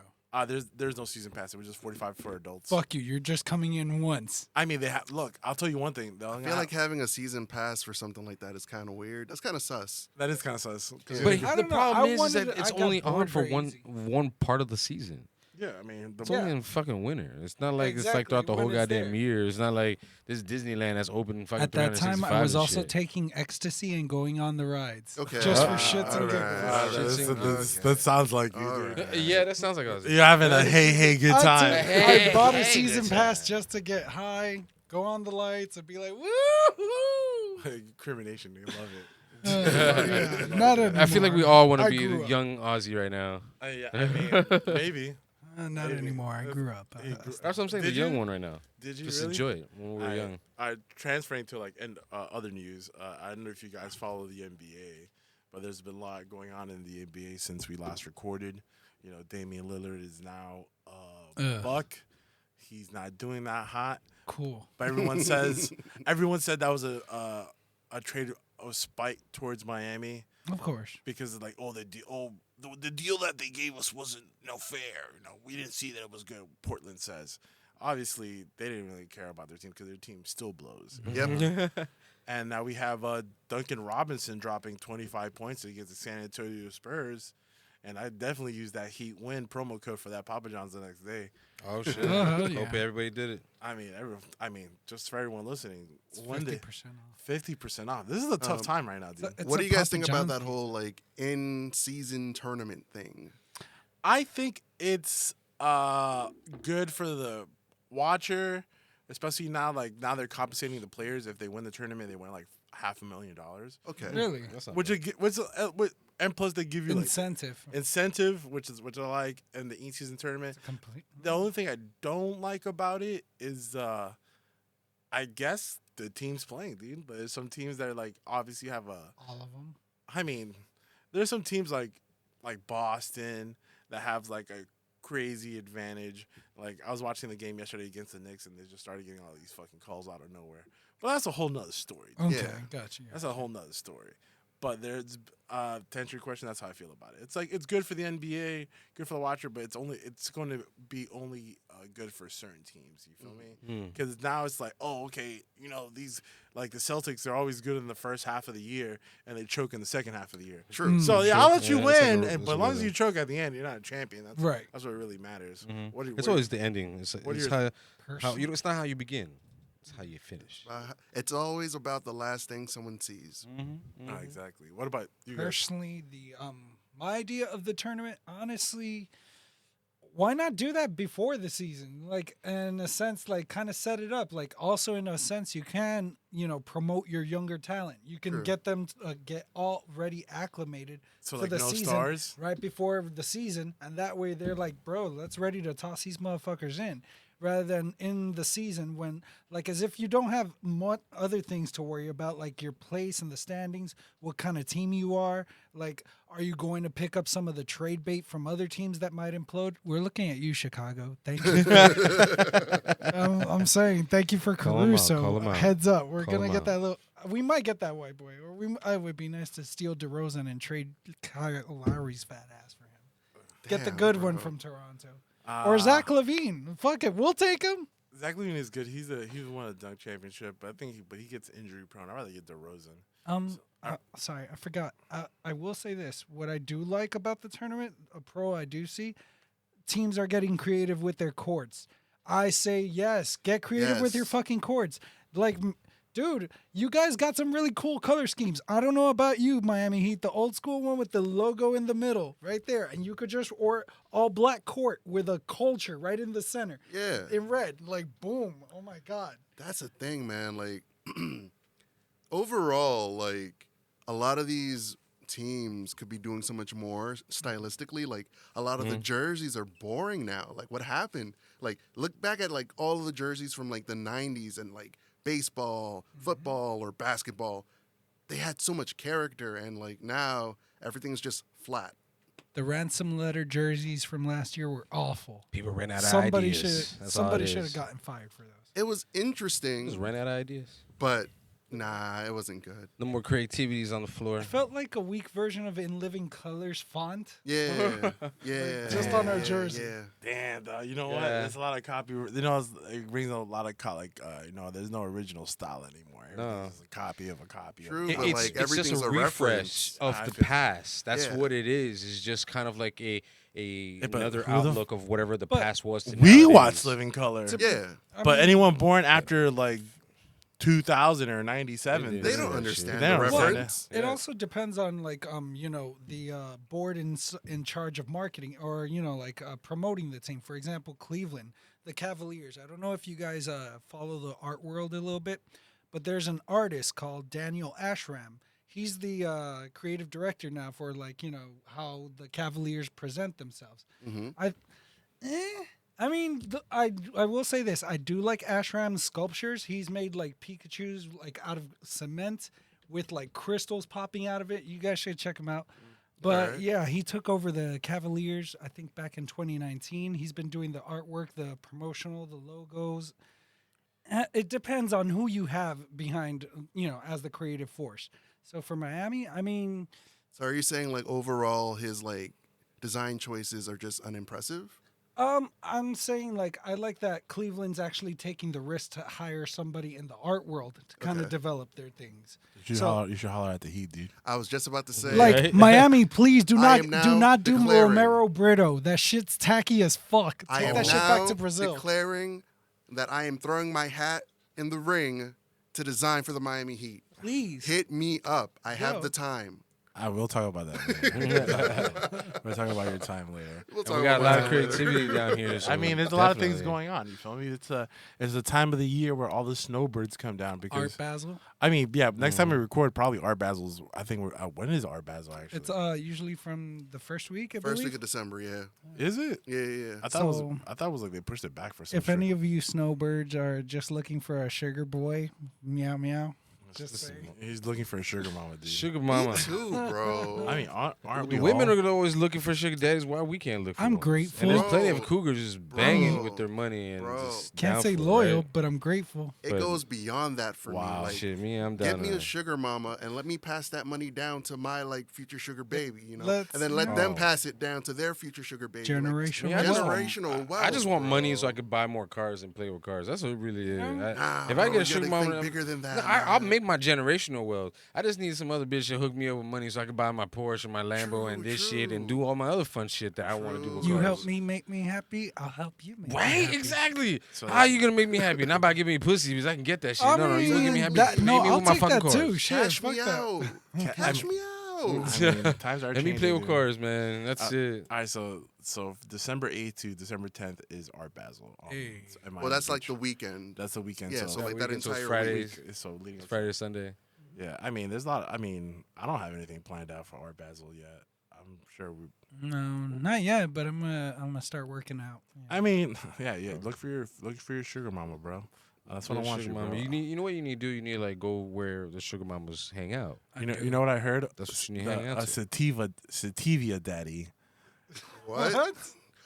Speaker 2: There's no season pass. It was just $45 for adults.
Speaker 5: Fuck you, you're just coming in once.
Speaker 2: I mean, they have. Look, I'll tell you one thing.
Speaker 4: I feel like having a season pass for something like that is kind of weird. That's kind of sus.
Speaker 2: that is kind of sus. 'Cause-
Speaker 3: But
Speaker 5: I
Speaker 3: the
Speaker 5: don't know,
Speaker 3: problem
Speaker 5: I
Speaker 3: is
Speaker 5: wanted
Speaker 3: that
Speaker 5: to-
Speaker 3: it's
Speaker 5: I got
Speaker 3: only on
Speaker 5: bored
Speaker 3: for
Speaker 5: very easy.
Speaker 3: one part of the season.
Speaker 2: yeah, I mean,
Speaker 3: It's only in fucking winter. It's not like it's like
Speaker 5: Exactly,
Speaker 3: throughout the whole
Speaker 5: when it's
Speaker 3: goddamn
Speaker 5: there.
Speaker 3: year. It's not like this Disneyland that's open fucking
Speaker 5: At that time,
Speaker 3: 365
Speaker 5: I was
Speaker 3: and
Speaker 5: also
Speaker 3: shit.
Speaker 5: taking ecstasy and going on the rides.
Speaker 4: Okay.
Speaker 5: Just for
Speaker 4: Ah,
Speaker 5: shits and
Speaker 4: alright.
Speaker 5: giggles.
Speaker 2: that sounds like you.
Speaker 4: All
Speaker 2: dude.
Speaker 4: right.
Speaker 3: Yeah, that sounds like I was.
Speaker 2: You're having a hey good time.
Speaker 5: I bought a
Speaker 3: Hey,
Speaker 5: season
Speaker 3: good
Speaker 5: pass
Speaker 3: time.
Speaker 5: just to get high, go on the lights, and be like, woo!
Speaker 2: Incrimination, you love it.
Speaker 5: Yeah, not anymore.
Speaker 3: I feel like we all want to
Speaker 5: I
Speaker 3: be
Speaker 5: grew up.
Speaker 3: young Aussie right now.
Speaker 2: Yeah, I mean, maybe.
Speaker 5: Not
Speaker 2: maybe.
Speaker 5: anymore. I grew up.
Speaker 3: That's what I'm saying.
Speaker 2: Did
Speaker 3: the young
Speaker 2: you?
Speaker 3: one right now.
Speaker 2: Did you
Speaker 3: Just
Speaker 2: really?
Speaker 3: enjoy it when we were young.
Speaker 2: Transferring to like other news. I don't know if you guys follow the NBA, but there's been a lot going on in the NBA since we last recorded. You know, Damian Lillard is now Buck. He's not doing that hot,
Speaker 5: Cool.
Speaker 2: but everyone said that was a trade of spite towards Miami
Speaker 5: Of course.
Speaker 2: because like the deal that they gave us wasn't fair. We didn't see that it was good. Portland says. Obviously, they didn't really care about their team because their team still blows.
Speaker 4: Yep.
Speaker 2: And now we have Duncan Robinson dropping 25 points against the San Antonio Spurs. And I definitely used that Heat win promo code for that Papa John's the next day.
Speaker 3: Oh shit!
Speaker 5: Oh, hell yeah.
Speaker 3: Hope everybody did it.
Speaker 2: I mean, just for everyone listening,
Speaker 5: It's
Speaker 2: one day
Speaker 5: 50% off.
Speaker 2: 50% off. This is a tough time right now, dude.
Speaker 5: It's
Speaker 4: What
Speaker 5: a
Speaker 4: do you guys
Speaker 5: Papa
Speaker 4: think about
Speaker 5: John's
Speaker 4: that whole like in-season tournament thing?
Speaker 2: I think it's good for the watcher, especially now. Like now they're compensating the players if they win the tournament. They win like $500,000.
Speaker 4: Okay.
Speaker 5: Really?
Speaker 3: That's not
Speaker 2: Which
Speaker 3: bad.
Speaker 2: and plus they give you like
Speaker 5: Incentive.
Speaker 2: which I like, in the in-season tournament.
Speaker 5: Complete.
Speaker 2: The only thing I don't like about it is, I guess the teams playing, dude. There's some teams that are like obviously have a.
Speaker 5: All of them.
Speaker 2: I mean, there's some teams like Boston that have like a crazy advantage. Like I was watching the game yesterday against the Knicks, and they just started getting all these fucking calls out of nowhere. But that's a whole nother story. Dude.
Speaker 5: Okay,
Speaker 4: Yeah.
Speaker 5: gotcha.
Speaker 2: That's a whole nother story. But there's to answer your question, that's how I feel about it. It's like it's good for the NBA, good for the watcher, but it's going to be only good for certain teams. You feel me? Because now it's like, oh, okay, these like the Celtics are always good in the first half of the year, and they choke in the second half of the year.
Speaker 4: True.
Speaker 2: So yeah, I'll let you
Speaker 3: Yeah, that's
Speaker 2: win,
Speaker 3: like a-
Speaker 2: but as long as you choke at the end, you're not a champion. That's
Speaker 5: Right.
Speaker 2: That's what really matters.
Speaker 3: It's always the ending. It's
Speaker 2: what are
Speaker 3: it's
Speaker 2: your-
Speaker 3: how you. It's not how you begin. It's how you finish.
Speaker 4: It's always about the last thing someone sees.
Speaker 2: Oh, exactly. What about you guys?
Speaker 5: Personally, my idea of the tournament, honestly, why not do that before the season? Like, in a sense, like, kind of set it up. Like, also in a sense, you can, promote your younger talent. You can
Speaker 4: True.
Speaker 5: get them to, get already acclimated
Speaker 2: So
Speaker 5: for
Speaker 2: like
Speaker 5: the
Speaker 2: no
Speaker 5: season
Speaker 2: stars.
Speaker 5: right before the season, and that way they're like, bro, let's ready to toss these motherfuckers in. Rather than in the season when, like, as if you don't have other things to worry about, like your place in the standings, what kind of team you are. Like, are you going to pick up some of the trade bait from other teams that might implode? We're looking at you, Chicago. Thank you. I'm saying thank you for
Speaker 3: Call 'em out,
Speaker 5: Caruso.
Speaker 3: call 'em out.
Speaker 5: Heads up. We're
Speaker 3: Call
Speaker 5: going to
Speaker 3: 'em
Speaker 5: get
Speaker 3: out.
Speaker 5: that little. We might get that white boy. Or it would be nice to steal DeRozan and trade Kyle Lowry's fat ass for him. Get the
Speaker 4: Damn,
Speaker 5: good
Speaker 4: bro.
Speaker 5: one from Toronto. Or Zach LaVine. Fuck it. We'll take him.
Speaker 2: Zach LaVine is good. He won a dunk championship, but I think he gets injury prone. I'd rather get DeRozan.
Speaker 5: Sorry, I forgot. I will say this. What I do like about the tournament, a pro I do see, teams are getting creative with their courts. I say yes. Get creative with your
Speaker 4: Yes.
Speaker 5: fucking courts. Like, dude, you guys got some really cool color schemes. I don't know about you, Miami Heat. The old school one with the logo in the middle, right there. And you could just, or all black court with a culture right in the center.
Speaker 4: Yeah.
Speaker 5: In red. Like, boom. Oh, my God.
Speaker 4: That's the thing, man. Like, overall, like, a lot of these teams could be doing so much more stylistically. Like, a lot of the jerseys are boring now. Like, what happened? Like, look back at, like, all of the jerseys from, like, the 90s and, like, baseball, football, or basketball. They had so much character, and, like, now everything's just flat.
Speaker 5: The ransom letter jerseys from last year were awful.
Speaker 3: People ran out of
Speaker 5: Somebody
Speaker 3: ideas.
Speaker 5: should
Speaker 3: That's all it
Speaker 5: have
Speaker 3: is.
Speaker 5: gotten fired for those.
Speaker 4: It was interesting,
Speaker 3: Just ran out of ideas.
Speaker 4: but nah, it wasn't good.
Speaker 3: No more creativities on the floor.
Speaker 5: It felt like a weak version of In Living Colors font.
Speaker 4: Yeah, yeah.
Speaker 5: Just on our jersey.
Speaker 4: Yeah.
Speaker 2: Damn, dog. You know what?
Speaker 3: Yeah.
Speaker 2: There's a lot of copy. It brings a lot of there's no original style anymore.
Speaker 3: No.
Speaker 2: It's a copy of a copy.
Speaker 4: True,
Speaker 2: Of
Speaker 4: but,
Speaker 2: a
Speaker 4: like,
Speaker 3: It's just
Speaker 4: everything's
Speaker 3: a
Speaker 4: a
Speaker 3: refresh
Speaker 4: reference.
Speaker 3: of
Speaker 2: I
Speaker 3: the
Speaker 2: feel-
Speaker 3: past. That's
Speaker 4: Yeah.
Speaker 3: what it is. It's just kind of like
Speaker 2: but
Speaker 3: another
Speaker 2: who the f-
Speaker 3: outlook of whatever the
Speaker 5: But
Speaker 3: past was. To
Speaker 2: We
Speaker 3: nowadays.
Speaker 2: watch Living Color,
Speaker 4: Yeah.
Speaker 5: I
Speaker 2: but
Speaker 5: mean,
Speaker 2: anyone born after like 2000 or 97,
Speaker 4: They
Speaker 3: Yeah,
Speaker 4: don't
Speaker 3: shit.
Speaker 4: understand
Speaker 2: They
Speaker 4: the
Speaker 2: don't understand
Speaker 4: reference.
Speaker 5: It also depends on the board in charge of marketing or promoting the team. For example, Cleveland, the Cavaliers. I don't know if you guys follow the art world a little bit, but there's an artist called Daniel Ashram. He's the creative director now for how the Cavaliers present themselves.
Speaker 4: Mhm.
Speaker 5: I will say this. I do like Ashram's sculptures. He's made like Pikachus out of cement with like crystals popping out of it. You guys should check him out. But
Speaker 4: Alright.
Speaker 5: yeah, he took over the Cavaliers, I think back in 2019. He's been doing the artwork, the promotional, the logos. It depends on who you have behind, as the creative force. So for Miami,
Speaker 4: So are you saying like overall his like design choices are just unimpressive?
Speaker 5: I'm saying like I like that Cleveland's actually taking the risk to hire somebody in the art world to kind of
Speaker 4: Okay.
Speaker 5: develop their things.
Speaker 2: You should holler at the Heat, dude.
Speaker 4: I was just about to say,
Speaker 5: Like
Speaker 3: Right?
Speaker 5: Miami, please do
Speaker 4: I
Speaker 5: not
Speaker 4: am now
Speaker 5: do not do
Speaker 4: declaring-
Speaker 5: Romero Brito. That shit's tacky as fuck.
Speaker 4: I
Speaker 5: Take
Speaker 4: am
Speaker 5: that shit
Speaker 4: now
Speaker 5: back to Brazil.
Speaker 4: declaring that I am throwing my hat in the ring to design for the Miami Heat.
Speaker 5: Please.
Speaker 4: Hit me up. I have
Speaker 5: Yo.
Speaker 4: the time.
Speaker 2: I will talk about that later. We'll talk about your time later.
Speaker 4: We'll
Speaker 3: And
Speaker 4: talk
Speaker 3: we got a
Speaker 4: about
Speaker 3: lot of
Speaker 4: that later.
Speaker 3: creativity down here. So
Speaker 2: I mean, there's a lot of things
Speaker 3: definitely.
Speaker 2: going on. You feel me? It's a time of the year where all the snowbirds come down
Speaker 5: Art
Speaker 2: because
Speaker 5: Basel.
Speaker 2: I mean, yeah. Next time we record, probably Art Basil's. I think we're when is Art Basel actually?
Speaker 5: It's usually from the first week, I
Speaker 4: First
Speaker 5: believe.
Speaker 4: week of December, yeah.
Speaker 2: Is it?
Speaker 4: Yeah.
Speaker 2: I thought
Speaker 5: So-
Speaker 2: it was like they pushed it back for some.
Speaker 5: If any of you snowbirds are just looking for a sugar boy, meow meow. Just
Speaker 2: Listen,
Speaker 5: saying.
Speaker 2: he's looking for a sugar mama, dude.
Speaker 3: Sugar
Speaker 4: Me
Speaker 3: mama.
Speaker 4: too, bro.
Speaker 2: I mean, aren't
Speaker 3: The
Speaker 2: we
Speaker 3: women
Speaker 2: all?
Speaker 3: are always looking for sugar daddies. Why we can't look for
Speaker 5: I'm
Speaker 3: one?
Speaker 5: grateful.
Speaker 3: And there's plenty of
Speaker 4: Bro.
Speaker 3: cougars just banging
Speaker 4: Bro.
Speaker 3: with their money and
Speaker 4: Bro.
Speaker 3: just
Speaker 5: Can't
Speaker 3: down
Speaker 5: say
Speaker 3: for it,
Speaker 5: loyal,
Speaker 3: right?
Speaker 5: but I'm grateful.
Speaker 4: It
Speaker 3: But-
Speaker 4: goes beyond that for
Speaker 2: Wow.
Speaker 4: me. Like,
Speaker 3: Shit, me, I'm down.
Speaker 4: get me
Speaker 3: to
Speaker 4: a
Speaker 3: that.
Speaker 4: sugar mama and let me pass that money down to my like future sugar baby, you know,
Speaker 5: Let's-
Speaker 4: and then let them
Speaker 3: Oh.
Speaker 4: pass it down to their future sugar baby.
Speaker 5: Generational.
Speaker 3: Yeah, I just want-
Speaker 4: Generational wealth.
Speaker 3: I just want money so I
Speaker 4: bro.
Speaker 3: could buy more cars and play with cars. That's what it really is.
Speaker 5: Nah,
Speaker 3: If
Speaker 4: bro,
Speaker 3: I
Speaker 4: you
Speaker 3: get a
Speaker 4: gotta
Speaker 3: sugar
Speaker 4: think
Speaker 3: mama,
Speaker 4: bigger than that,
Speaker 3: No, I'll
Speaker 4: man.
Speaker 3: make my generational wealth. I just need some other bitch to hook me up with money so I can buy my Porsche and my Lambo
Speaker 4: True,
Speaker 3: and this shit and
Speaker 4: true.
Speaker 3: do all my other fun shit that I want to do with
Speaker 4: True.
Speaker 5: You
Speaker 3: cars.
Speaker 5: help me make me happy, I'll help you make me
Speaker 3: Right,
Speaker 5: happy.
Speaker 3: exactly.
Speaker 2: So
Speaker 3: How are you gonna make me happy? Not by giving me pussy because I can get that shit.
Speaker 5: I
Speaker 3: No, you gonna give me happy.
Speaker 5: that- no,
Speaker 3: Pay me
Speaker 5: I'll
Speaker 3: with my
Speaker 5: take
Speaker 3: fucking
Speaker 5: that
Speaker 3: cars.
Speaker 5: too. Shit,
Speaker 4: Cash
Speaker 5: fuck
Speaker 4: me
Speaker 5: that.
Speaker 4: out. Cash me out.
Speaker 2: I mean, times are
Speaker 3: Let me
Speaker 2: changing,
Speaker 3: play with
Speaker 2: dude.
Speaker 3: cars, man. That's it.
Speaker 2: All right, so December 8th to December 10th is Art Basel.
Speaker 5: Hey.
Speaker 2: in Miami
Speaker 4: Well, that's like
Speaker 2: Beach.
Speaker 4: the weekend.
Speaker 2: That's the weekend.
Speaker 4: Yeah,
Speaker 2: so,
Speaker 4: so like
Speaker 3: That
Speaker 4: that
Speaker 3: weekend, so it's
Speaker 4: entire
Speaker 3: Fridays.
Speaker 4: week.
Speaker 2: so leading
Speaker 3: It's
Speaker 2: up.
Speaker 3: Friday, Sunday.
Speaker 2: Yeah, I mean, there's a lot. I mean, I don't have anything planned out for Art Basel yet. I'm sure we.
Speaker 5: No, not yet, but I'm gonna start working out.
Speaker 2: I mean, yeah. Look for your sugar mama, bro. That's what I want
Speaker 3: Sugar
Speaker 2: you,
Speaker 3: mama.
Speaker 2: bro.
Speaker 3: You know what you need to do? You need to like go where the sugar mamas hang out.
Speaker 2: You know what I heard?
Speaker 3: That's what you need to hang out
Speaker 2: A
Speaker 3: to.
Speaker 2: sativa daddy.
Speaker 4: What?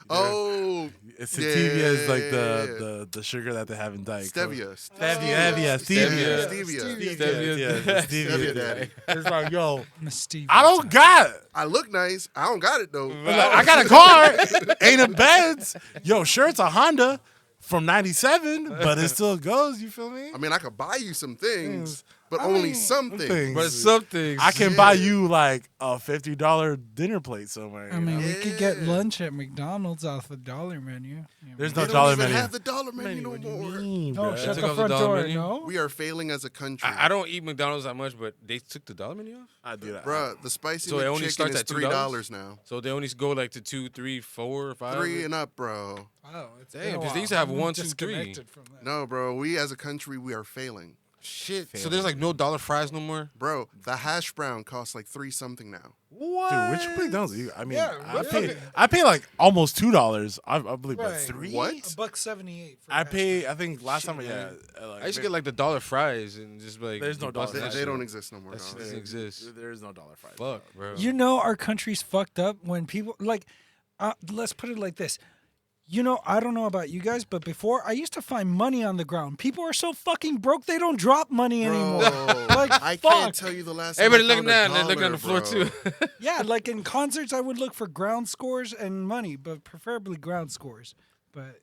Speaker 4: Oh,
Speaker 2: Sativa is like
Speaker 4: yeah.
Speaker 2: the sugar that they have in Diet Coke.
Speaker 4: stevia.
Speaker 2: Stevia.
Speaker 4: Stevia.
Speaker 2: Stevia.
Speaker 4: daddy.
Speaker 2: It's like, yo,
Speaker 5: I'm a Steve.
Speaker 2: I don't got it.
Speaker 4: I look nice. I don't got it though.
Speaker 2: Like, I got a car, ain't a Benz. Yo, sure, it's a Honda from '97, but it still goes. You feel me?
Speaker 4: I mean, I could buy you some things, but
Speaker 2: I
Speaker 4: only
Speaker 2: mean,
Speaker 4: some
Speaker 2: some
Speaker 4: things.
Speaker 2: things.
Speaker 3: But something.
Speaker 2: I can buy you like a $50 dinner plate somewhere.
Speaker 5: I
Speaker 2: you
Speaker 5: mean,
Speaker 2: know?
Speaker 5: we could get lunch at McDonald's off the dollar menu.
Speaker 2: There's
Speaker 4: They
Speaker 2: no
Speaker 4: don't
Speaker 2: dollar
Speaker 4: even
Speaker 2: menu.
Speaker 4: have the dollar menu no
Speaker 2: What do you
Speaker 4: more.
Speaker 2: mean,
Speaker 5: No,
Speaker 2: bro?
Speaker 5: shut
Speaker 3: took
Speaker 5: the
Speaker 3: off the
Speaker 5: front
Speaker 3: dollar
Speaker 5: door.
Speaker 3: menu?
Speaker 5: No.
Speaker 4: We are failing as a country.
Speaker 3: I don't eat McDonald's that much, but they took the dollar menu off.
Speaker 2: I do that,
Speaker 4: Bruh, the spicy
Speaker 3: So it only
Speaker 4: McChicken
Speaker 3: starts
Speaker 4: is
Speaker 3: at
Speaker 4: $3 now.
Speaker 3: So they only go like to 2, 3, 4, 5.
Speaker 4: 3 and up, bro.
Speaker 5: Wow, it's
Speaker 3: Damn,
Speaker 5: been a
Speaker 3: 'cause they
Speaker 5: while.
Speaker 3: used to have
Speaker 5: I'm
Speaker 3: 1, 2, 3.
Speaker 5: disconnected from that.
Speaker 4: No, bro. We as a country, we are failing.
Speaker 3: Shit. So there's like no dollar fries no more.
Speaker 4: Bro, the hash brown costs like 3 something now.
Speaker 3: What?
Speaker 2: Dude, which McDonald's? I mean,
Speaker 5: Yeah,
Speaker 2: I pay like almost $2. I believe, but
Speaker 5: Right.
Speaker 2: 3.
Speaker 4: What?
Speaker 5: $1.78. for
Speaker 2: I
Speaker 5: hash
Speaker 2: pay. I think last
Speaker 3: Shit,
Speaker 2: time, yeah.
Speaker 3: man.
Speaker 2: Like,
Speaker 3: I used to get like the dollar fries and just like
Speaker 2: There's no
Speaker 3: bust
Speaker 2: dollar
Speaker 4: They,
Speaker 3: that
Speaker 2: fries.
Speaker 4: they don't
Speaker 3: shit.
Speaker 4: exist no more.
Speaker 3: That shit
Speaker 4: dog.
Speaker 3: doesn't exist.
Speaker 2: There is no dollar fries.
Speaker 3: Fuck, bro.
Speaker 5: You know, our country's fucked up when people like. Let's put it like this. You know, I don't know about you guys, but before I used to find money on the ground. People are so fucking broke they don't drop money anymore.
Speaker 4: Bro,
Speaker 5: Like,
Speaker 4: I
Speaker 5: fuck.
Speaker 4: can't tell you the last time
Speaker 3: Everybody
Speaker 4: I
Speaker 3: looking
Speaker 4: found a
Speaker 3: down. They're looking on the floor
Speaker 4: dollar,
Speaker 3: too.
Speaker 4: bro.
Speaker 5: Yeah, like in concerts, I would look for ground scores and money, but preferably ground scores. But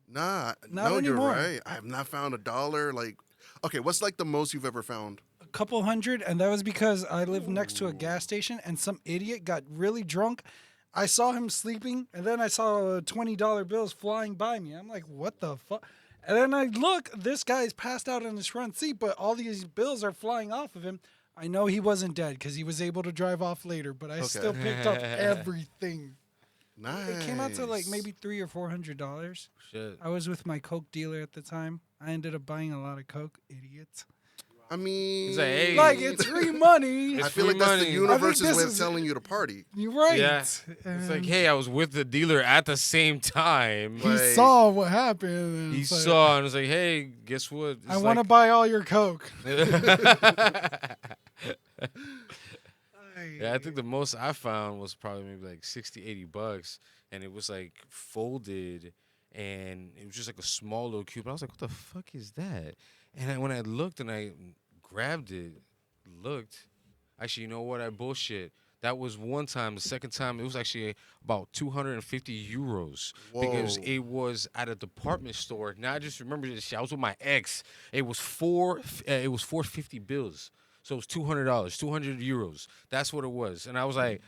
Speaker 4: Nah,
Speaker 5: Not
Speaker 4: no,
Speaker 5: anymore.
Speaker 4: you're right. I have not found a dollar. Like, okay, what's like the most you've ever found?
Speaker 5: a couple hundred, and that was because I lived next to a gas station, and some idiot got really drunk. I saw him sleeping, and then I saw $20 bills flying by me. I'm like, what the fuck? And then I look, this guy's passed out in his front seat, but all these bills are flying off of him. I know he wasn't dead because he was able to drive off later, but I still picked up everything.
Speaker 4: Nice.
Speaker 5: It came out to like maybe $300 or $400.
Speaker 3: Shit.
Speaker 5: I was with my Coke dealer at the time. I ended up buying a lot of Coke, idiots.
Speaker 4: I mean,
Speaker 3: He's like, hey.
Speaker 5: Like, it's free money.
Speaker 4: I
Speaker 3: It's
Speaker 4: feel like
Speaker 3: free
Speaker 4: that's
Speaker 3: money.
Speaker 4: the
Speaker 3: I
Speaker 4: universe's
Speaker 5: think this
Speaker 4: way of
Speaker 5: is-
Speaker 4: telling you to party.
Speaker 5: You're right.
Speaker 3: Yeah. It's like, hey, I was with the dealer at the same time.
Speaker 5: He
Speaker 4: Like-
Speaker 5: saw what happened. And
Speaker 3: He
Speaker 5: it's like,
Speaker 3: saw and was like, hey, guess what?
Speaker 5: I want to buy all your Coke.
Speaker 3: Yeah, I think the most I found was probably maybe like 60, $80. And it was like folded and it was just like a small little cube. I was like, what the fuck is that? And when I looked and I grabbed it, looked, actually, you know what? I bullshit. That was one time. The second time, it was actually about 250 euros because
Speaker 4: Whoa.
Speaker 3: it was at a department store. Now I just remember this shit. I was with my ex. It was 450 bills. So it was $200, 200 euros. That's what it was. And I was like,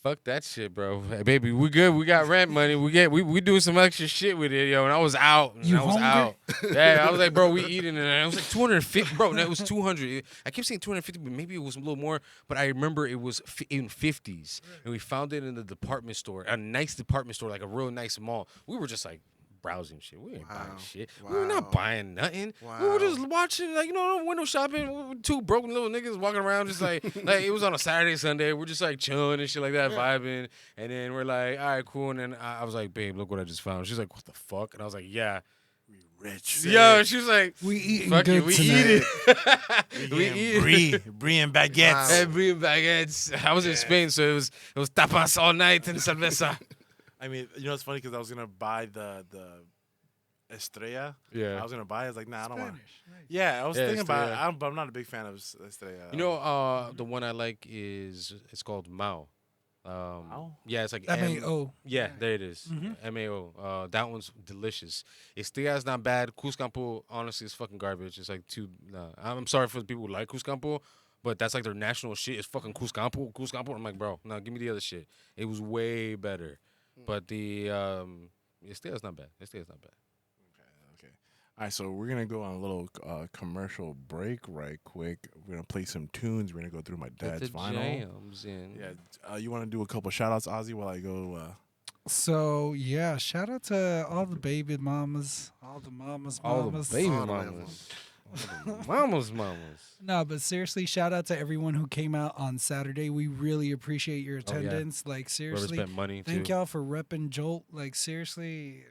Speaker 3: fuck that shit, bro. Hey, baby, we good. We got rent money. We doing some extra shit with it, yo. And I was out. And
Speaker 5: You
Speaker 3: I was
Speaker 5: hungry?
Speaker 3: out. Yeah, I was like, bro, we eating. And I was like, 250, bro. No, it was 200. I kept saying 250, but maybe it was a little more. But I remember it was in 50s. And we found it in the department store, a nice department store, like a real nice mall. We were just like browsing shit. We ain't buying shit. We were not
Speaker 4: Wow.
Speaker 3: buying nothing. We
Speaker 4: Wow.
Speaker 3: were just watching, like, window shopping. We were two broken little niggas walking around just like it was on a Saturday, Sunday. We're just like chilling and shit like that, vibing. And then we're like, all right, cool. And then I was like, babe, look what I just found. She's like, what the fuck? And I was like, yeah.
Speaker 2: Rich.
Speaker 3: Yo, she was like,
Speaker 5: We eating
Speaker 3: fuck
Speaker 5: good
Speaker 3: it, we
Speaker 5: tonight.
Speaker 3: eat it. we eat it.
Speaker 2: Brie and baguettes.
Speaker 4: Wow.
Speaker 3: Every baguettes. I was in Spain, so it was tapas all night and cerveza.
Speaker 2: I mean, you know, it's funny because I was gonna buy the Estrella.
Speaker 3: Yeah.
Speaker 2: I was gonna buy it. I was like, nah, I don't want.
Speaker 5: Spanish. Nice.
Speaker 2: Yeah, I was
Speaker 3: Yeah,
Speaker 2: thinking about it,
Speaker 3: Estrella.
Speaker 2: but I'm not a big fan of Estrella.
Speaker 3: You know, the one I like it's called Mao.
Speaker 2: Mao?
Speaker 3: Yeah, it's like
Speaker 5: MAO.
Speaker 3: Yeah, there it is. MAO. That one's delicious. Estilla's not bad. Cuscampo, honestly, is fucking garbage. It's like I'm sorry for the people who like Cuscampo, but that's like their national shit. It's fucking Cuscampo. I'm like, bro, no, give me the other shit. It was way better. But the Estilla's not bad. Estilla's not bad.
Speaker 2: Okay. All right, so we're gonna go on a little commercial break right quick. We're gonna play some tunes. We're gonna go through my dad's
Speaker 3: Put the
Speaker 2: vinyl.
Speaker 3: jams in.
Speaker 2: Yeah. You want to do a couple shout outs, Ozzy, while I go?
Speaker 5: So yeah, shout out to all the baby mamas, all the mamas.
Speaker 3: All the baby
Speaker 4: All the
Speaker 3: mamas. Mamas.
Speaker 5: No, but seriously, shout out to everyone who came out on Saturday. We really appreciate your
Speaker 3: Oh, yeah.
Speaker 5: attendance. Like
Speaker 3: Whoever
Speaker 5: seriously,
Speaker 3: spent money
Speaker 5: thank
Speaker 3: too.
Speaker 5: y'all for repping Jolt. Like seriously,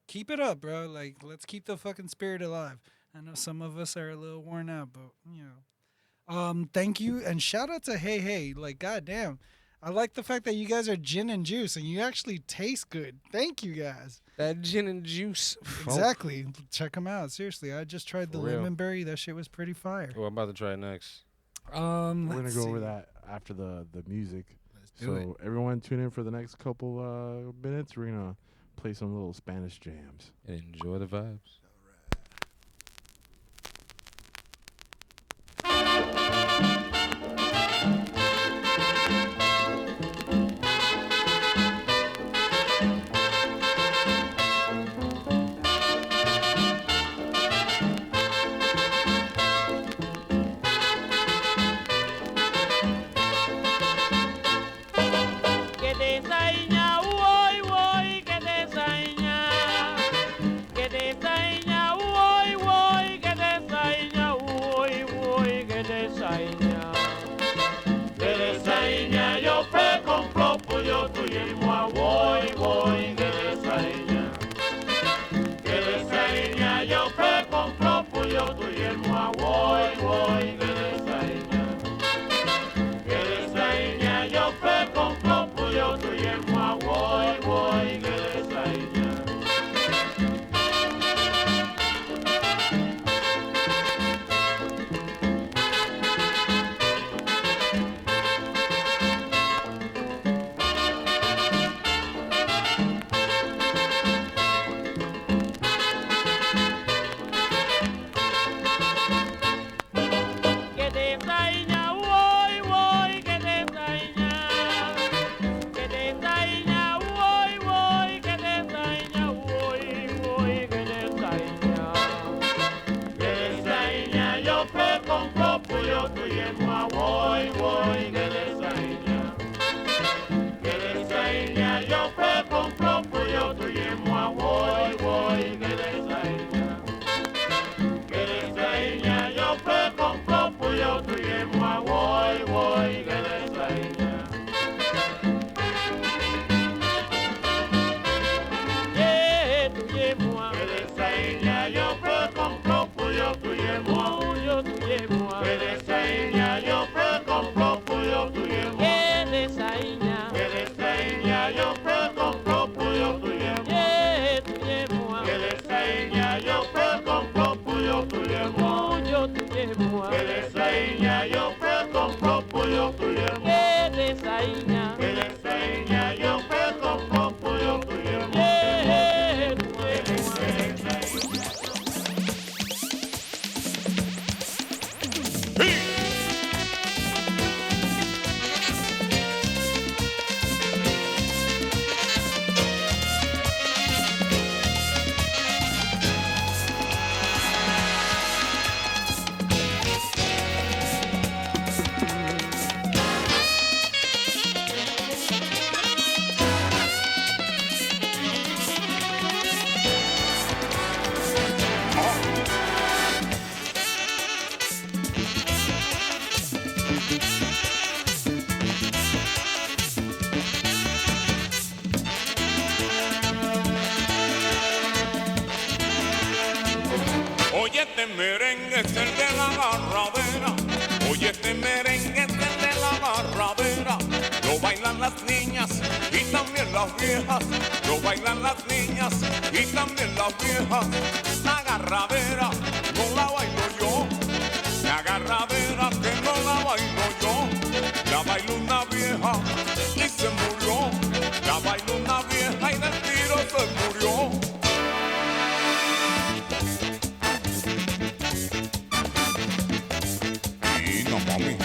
Speaker 5: keep it up, bro. Like let's keep the fucking spirit alive. I know some of us are a little worn out, but you know. Thank you and shout out to Hey. Like goddamn, I like the fact that you guys are gin and juice and you actually taste good. Thank you guys.
Speaker 3: That gin and juice.
Speaker 5: Exactly. Check them out. Seriously, I just tried the
Speaker 3: For real.
Speaker 5: lemon berry. That shit was pretty fire.
Speaker 3: Oh, I'm about to try it next.
Speaker 2: We're gonna
Speaker 5: Let's
Speaker 2: go over
Speaker 5: see.
Speaker 2: that after the music.
Speaker 5: do
Speaker 2: So everyone tune in for the next couple minutes. We're gonna play some little Spanish jams.
Speaker 3: And enjoy the vibes.
Speaker 1: Que te ensaña, voy, que te ensaña, que te ensaña.
Speaker 6: este merengue es el de la agarradera. Oye, este merengue es el de la agarradera. Lo bailan las niñas y también las viejas. Lo bailan las niñas y también las viejas. La agarradera no la bailo yo. La agarradera que no la bailo yo. La bailó una vieja y se murió. La bailó una vieja y del tiro se murió. Y no, mami.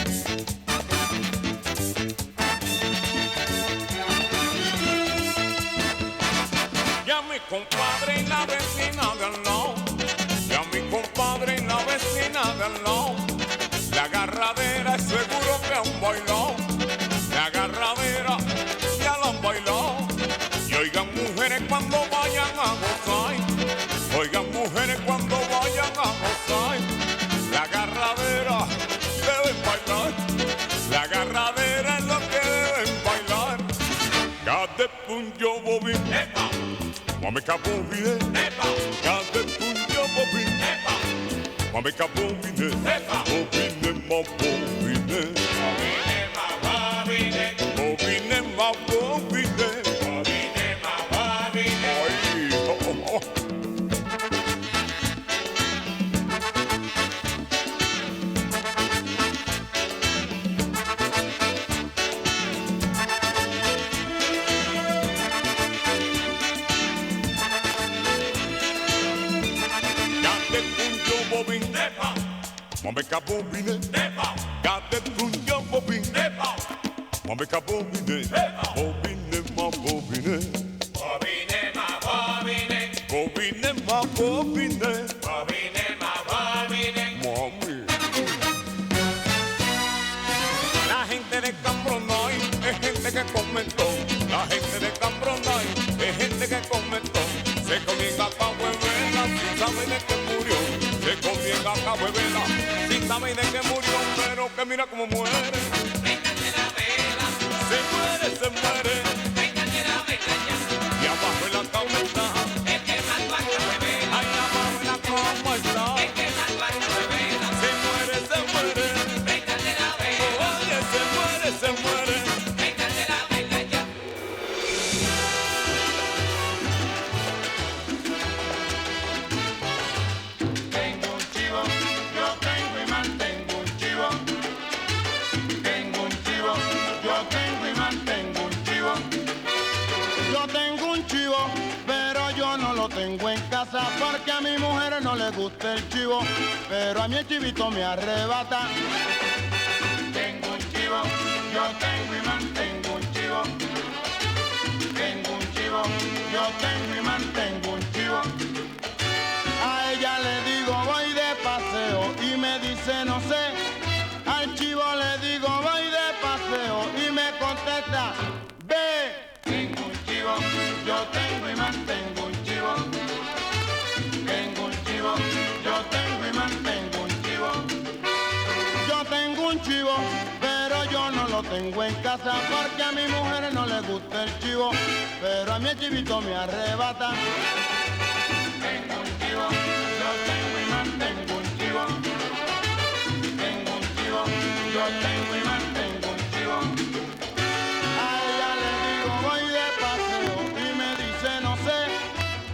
Speaker 6: Ya mi compadre y la vecina de al lado. Ya mi compadre y la vecina de al lado. La agarradera es seguro que han bailado. La agarradera ya la han bailado. Y oigan mujeres cuando vayan a gozar. Oigan mujeres cuando vayan a gozar. La agarradera deben bailar. La agarradera es lo que deben bailar. Gade punyo bobin. Epa. Mame kabobine. Epa. Gade punyo bobin. Epa. Mame kabobine. Epa. Bobine ma bobine. Bobine ma bobine. Bobine ma bobine. Bobine ma bobine. Ay, oh, oh, oh. Mame kabobine, gade punyo bobine, mame kabobine, bobine ma bobine, bobine ma bobine, bobine ma bobine, bobine ma bobine, mami. La gente de Cambronay es gente que comentó, la gente de Cambronay es gente que comentó, se comienza a huevela sin saber de qué murió. Se comienza a huevela sin saber de qué murió, pero que mira cómo muere. Véngate la vela. Se muere, se muere. Véngate la vela ya. Y abajo en la cama está el que mató a la huevela. Ahí abajo en la cama está el que mató a la huevela. Se muere, se muere. Véngate la vela. Oye, se muere, se muere. Véngate la vela ya.
Speaker 7: Tengo en casa porque a mi mujer no le gusta el chivo, pero a mí el chivito me arrebata. Tengo un chivo, yo tengo y mantengo un chivo. Tengo un chivo, yo tengo y mantengo un chivo. A ella le digo voy de paseo y me dice no sé. Al chivo le digo voy de paseo y me contesta ve. Tengo un chivo, yo tengo y mantengo un chivo. Tengo un chivo, yo tengo y mantengo un chivo. Yo tengo un chivo, pero yo no lo tengo en casa porque a mi mujer no le gusta el chivo, pero a mí el chivito me arrebata. Tengo un chivo, yo tengo y mantengo un chivo. Tengo un chivo, yo tengo y mantengo un chivo. A ella le digo voy de paseo y me dice no sé.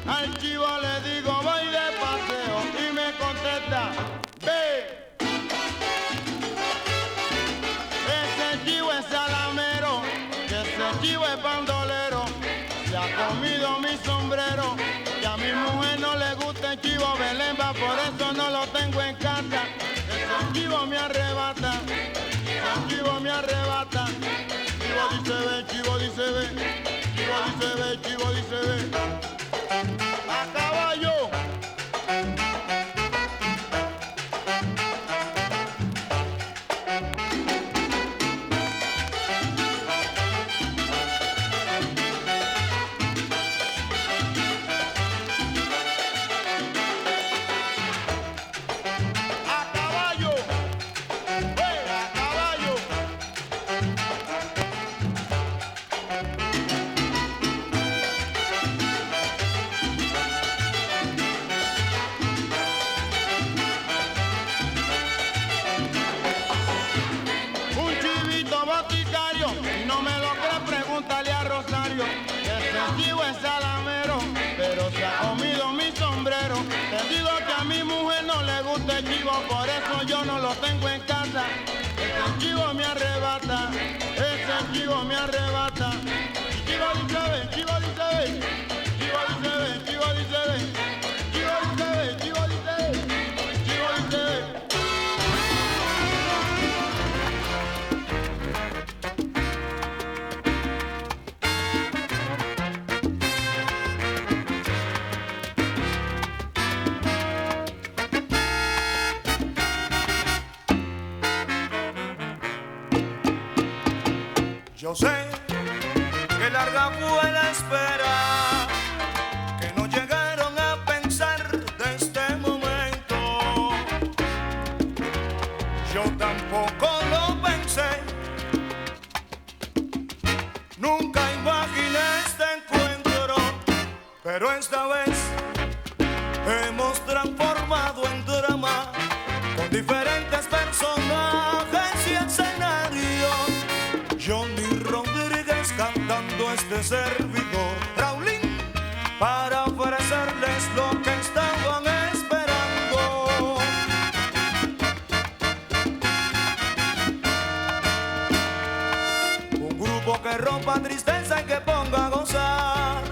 Speaker 7: Al chivo le digo voy de paseo y me contesta ve. Ese chivo es salamero, que ese chivo es bandolero. Se ha comido mi sombrero y a mi mujer no le gusta el chivo belemba, por eso no lo tengo en casa. Ese chivo me arrebata, ese chivo me arrebata. Chivo dice ve, chivo dice ve, chivo dice ve, chivo dice ve. ¡A caballo! chivo es salamero, pero se ha comido mi sombrero. Te digo que a mi mujer no le gusta el chivo, por eso yo no lo tengo en casa. Ese chivo me arrebata, ese chivo me arrebata. Chivo dice ven, chivo dice ven, chivo dice ven, chivo dice ven, chivo dice ven, chivo dice ven, chivo dice ven.
Speaker 8: Yo sé que larga fue la espera, que no llegaron a pensar de este momento. Yo tampoco lo pensé, nunca imaginé este encuentro, pero esta vez hemos transformado en drama con diferentes personajes y escenarios. Johnny Rodríguez cantando este servidor, Raulín, para ofrecerles lo que estaban esperando. Un grupo que rompa tristeza y que ponga a gozar.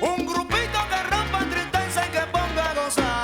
Speaker 8: Un grupito que rompa tristeza y que ponga a gozar.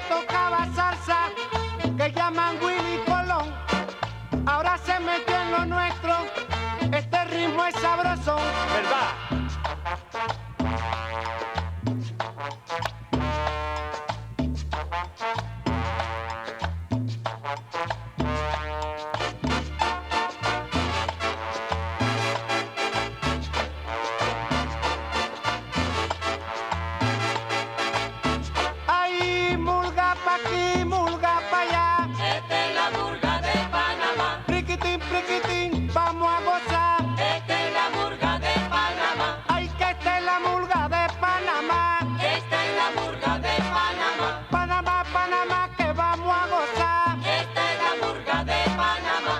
Speaker 7: tocaba salsa que llaman Willy Colón. Ahora se metió en lo nuestro, este ritmo es sabroso.
Speaker 1: ¿Verdad?
Speaker 7: Ay, mulga pa' aquí, mulga pa' allá.
Speaker 1: Esta es la murga de Panamá.
Speaker 7: Priquitín, vamos a gozar.
Speaker 1: Esta es la murga de Panamá.
Speaker 7: Ay, que esta es la mulga de Panamá.
Speaker 1: Esta es la murga de Panamá.
Speaker 7: Panamá, que vamos a gozar.
Speaker 1: Esta es la murga de Panamá.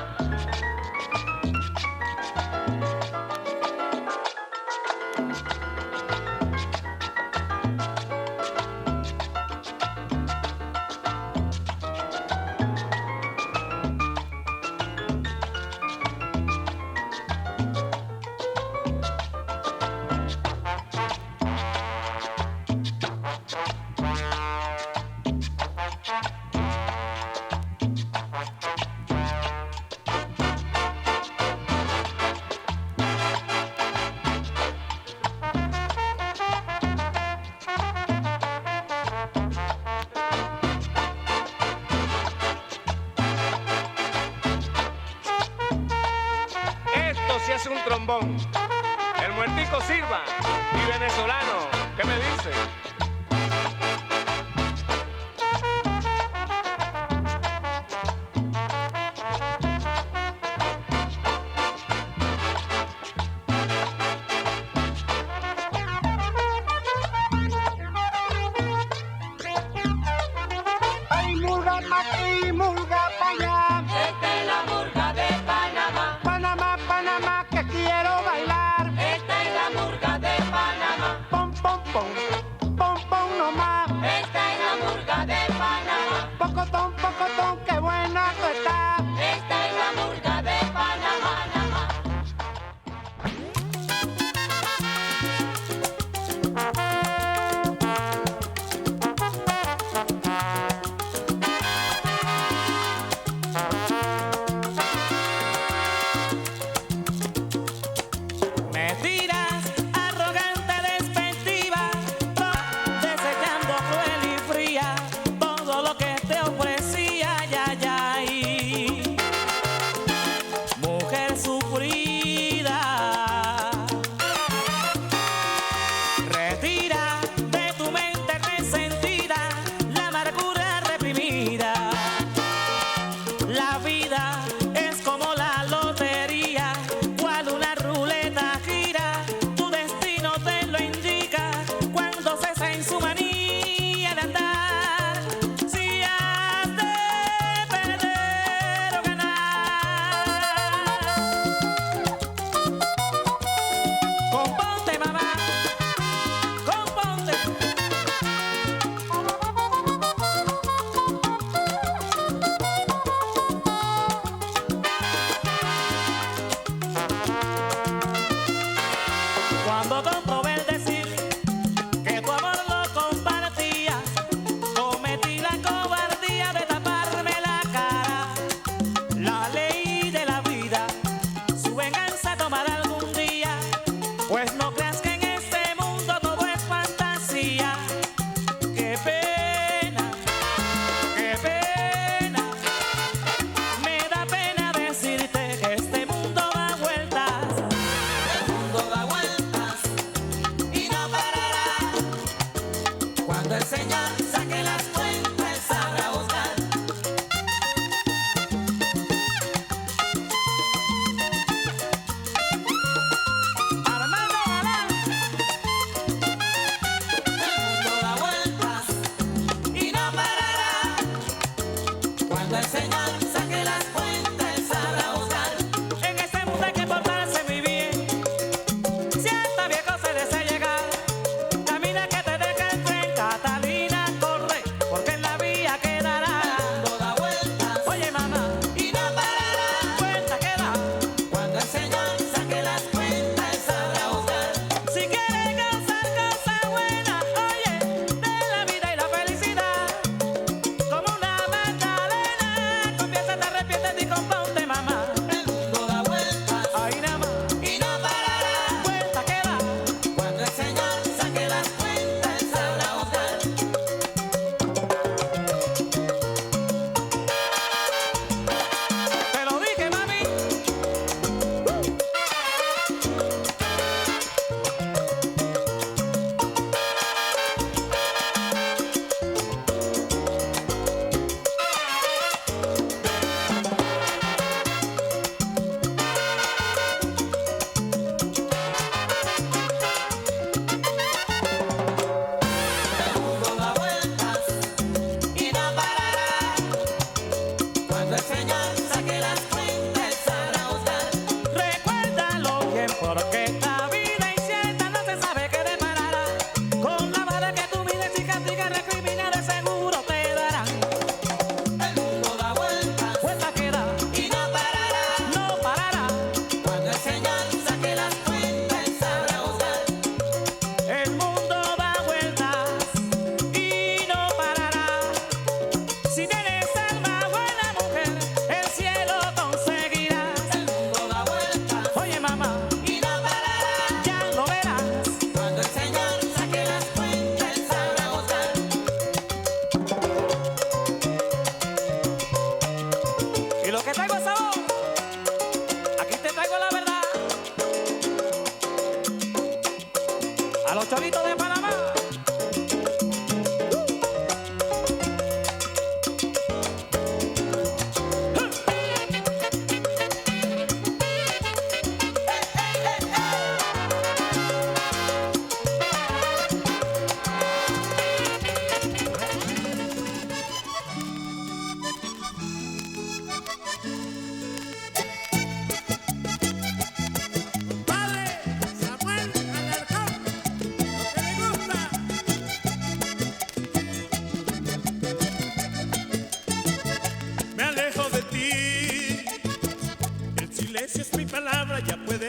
Speaker 1: Esto sí es un trombón. El muertico sirva. Y venezolano, ¿qué me dice?
Speaker 7: Ay, mulga pa' aquí, mulga pa' allá.
Speaker 1: Esta es la murga de Panamá.
Speaker 7: Panamá, que quiero bailar.
Speaker 1: Esta es la murga de Panamá.
Speaker 7: Pom, nomás.
Speaker 1: Esta es la murga de Panamá.
Speaker 7: Pocotón, qué buena tú estás.
Speaker 1: Esta es la murga de Panamá.
Speaker 8: Me tiras arrogante, despectiva, desechando cruel y fría todo lo que te ofrecía, ya, y mujer sufrida, retira de tu mente resentida la amargura reprimida. La vida es como la lotería, cual una ruleta gira, tu destino te lo indica cuando cesa en su manía de andar. Si has de perder o ganar, componte, mamá, componte. Cuando comprobé el decir que tu amor lo compartías, cometí la cobardía de taparme la cara. La ley de la vida, su venganza tomará algún día, pues no creas que en este mundo todo es fantasía. Qué pena, me da pena decirte que este mundo da vueltas. El mundo da vueltas y no parará. Cuando el Señor saque las cuentas, Él sabrá juzgar. Armando Galán. El mundo da vueltas y no parará. Cuando el Señor saque las cuentas, Él sabrá juzgar. En este mundo hay que portarse muy bien. Si hasta viejo se desea llegar, camina que te deja el tren, Catalina, corre, porque en la vía quedará. El mundo da vueltas, oye mamá, y no parará. Cuenta que da, cuando el Señor saque las cuentas, Él sabrá juzgar. Si quieres gozar cosas buenas, oye, de la vida y la felicidad,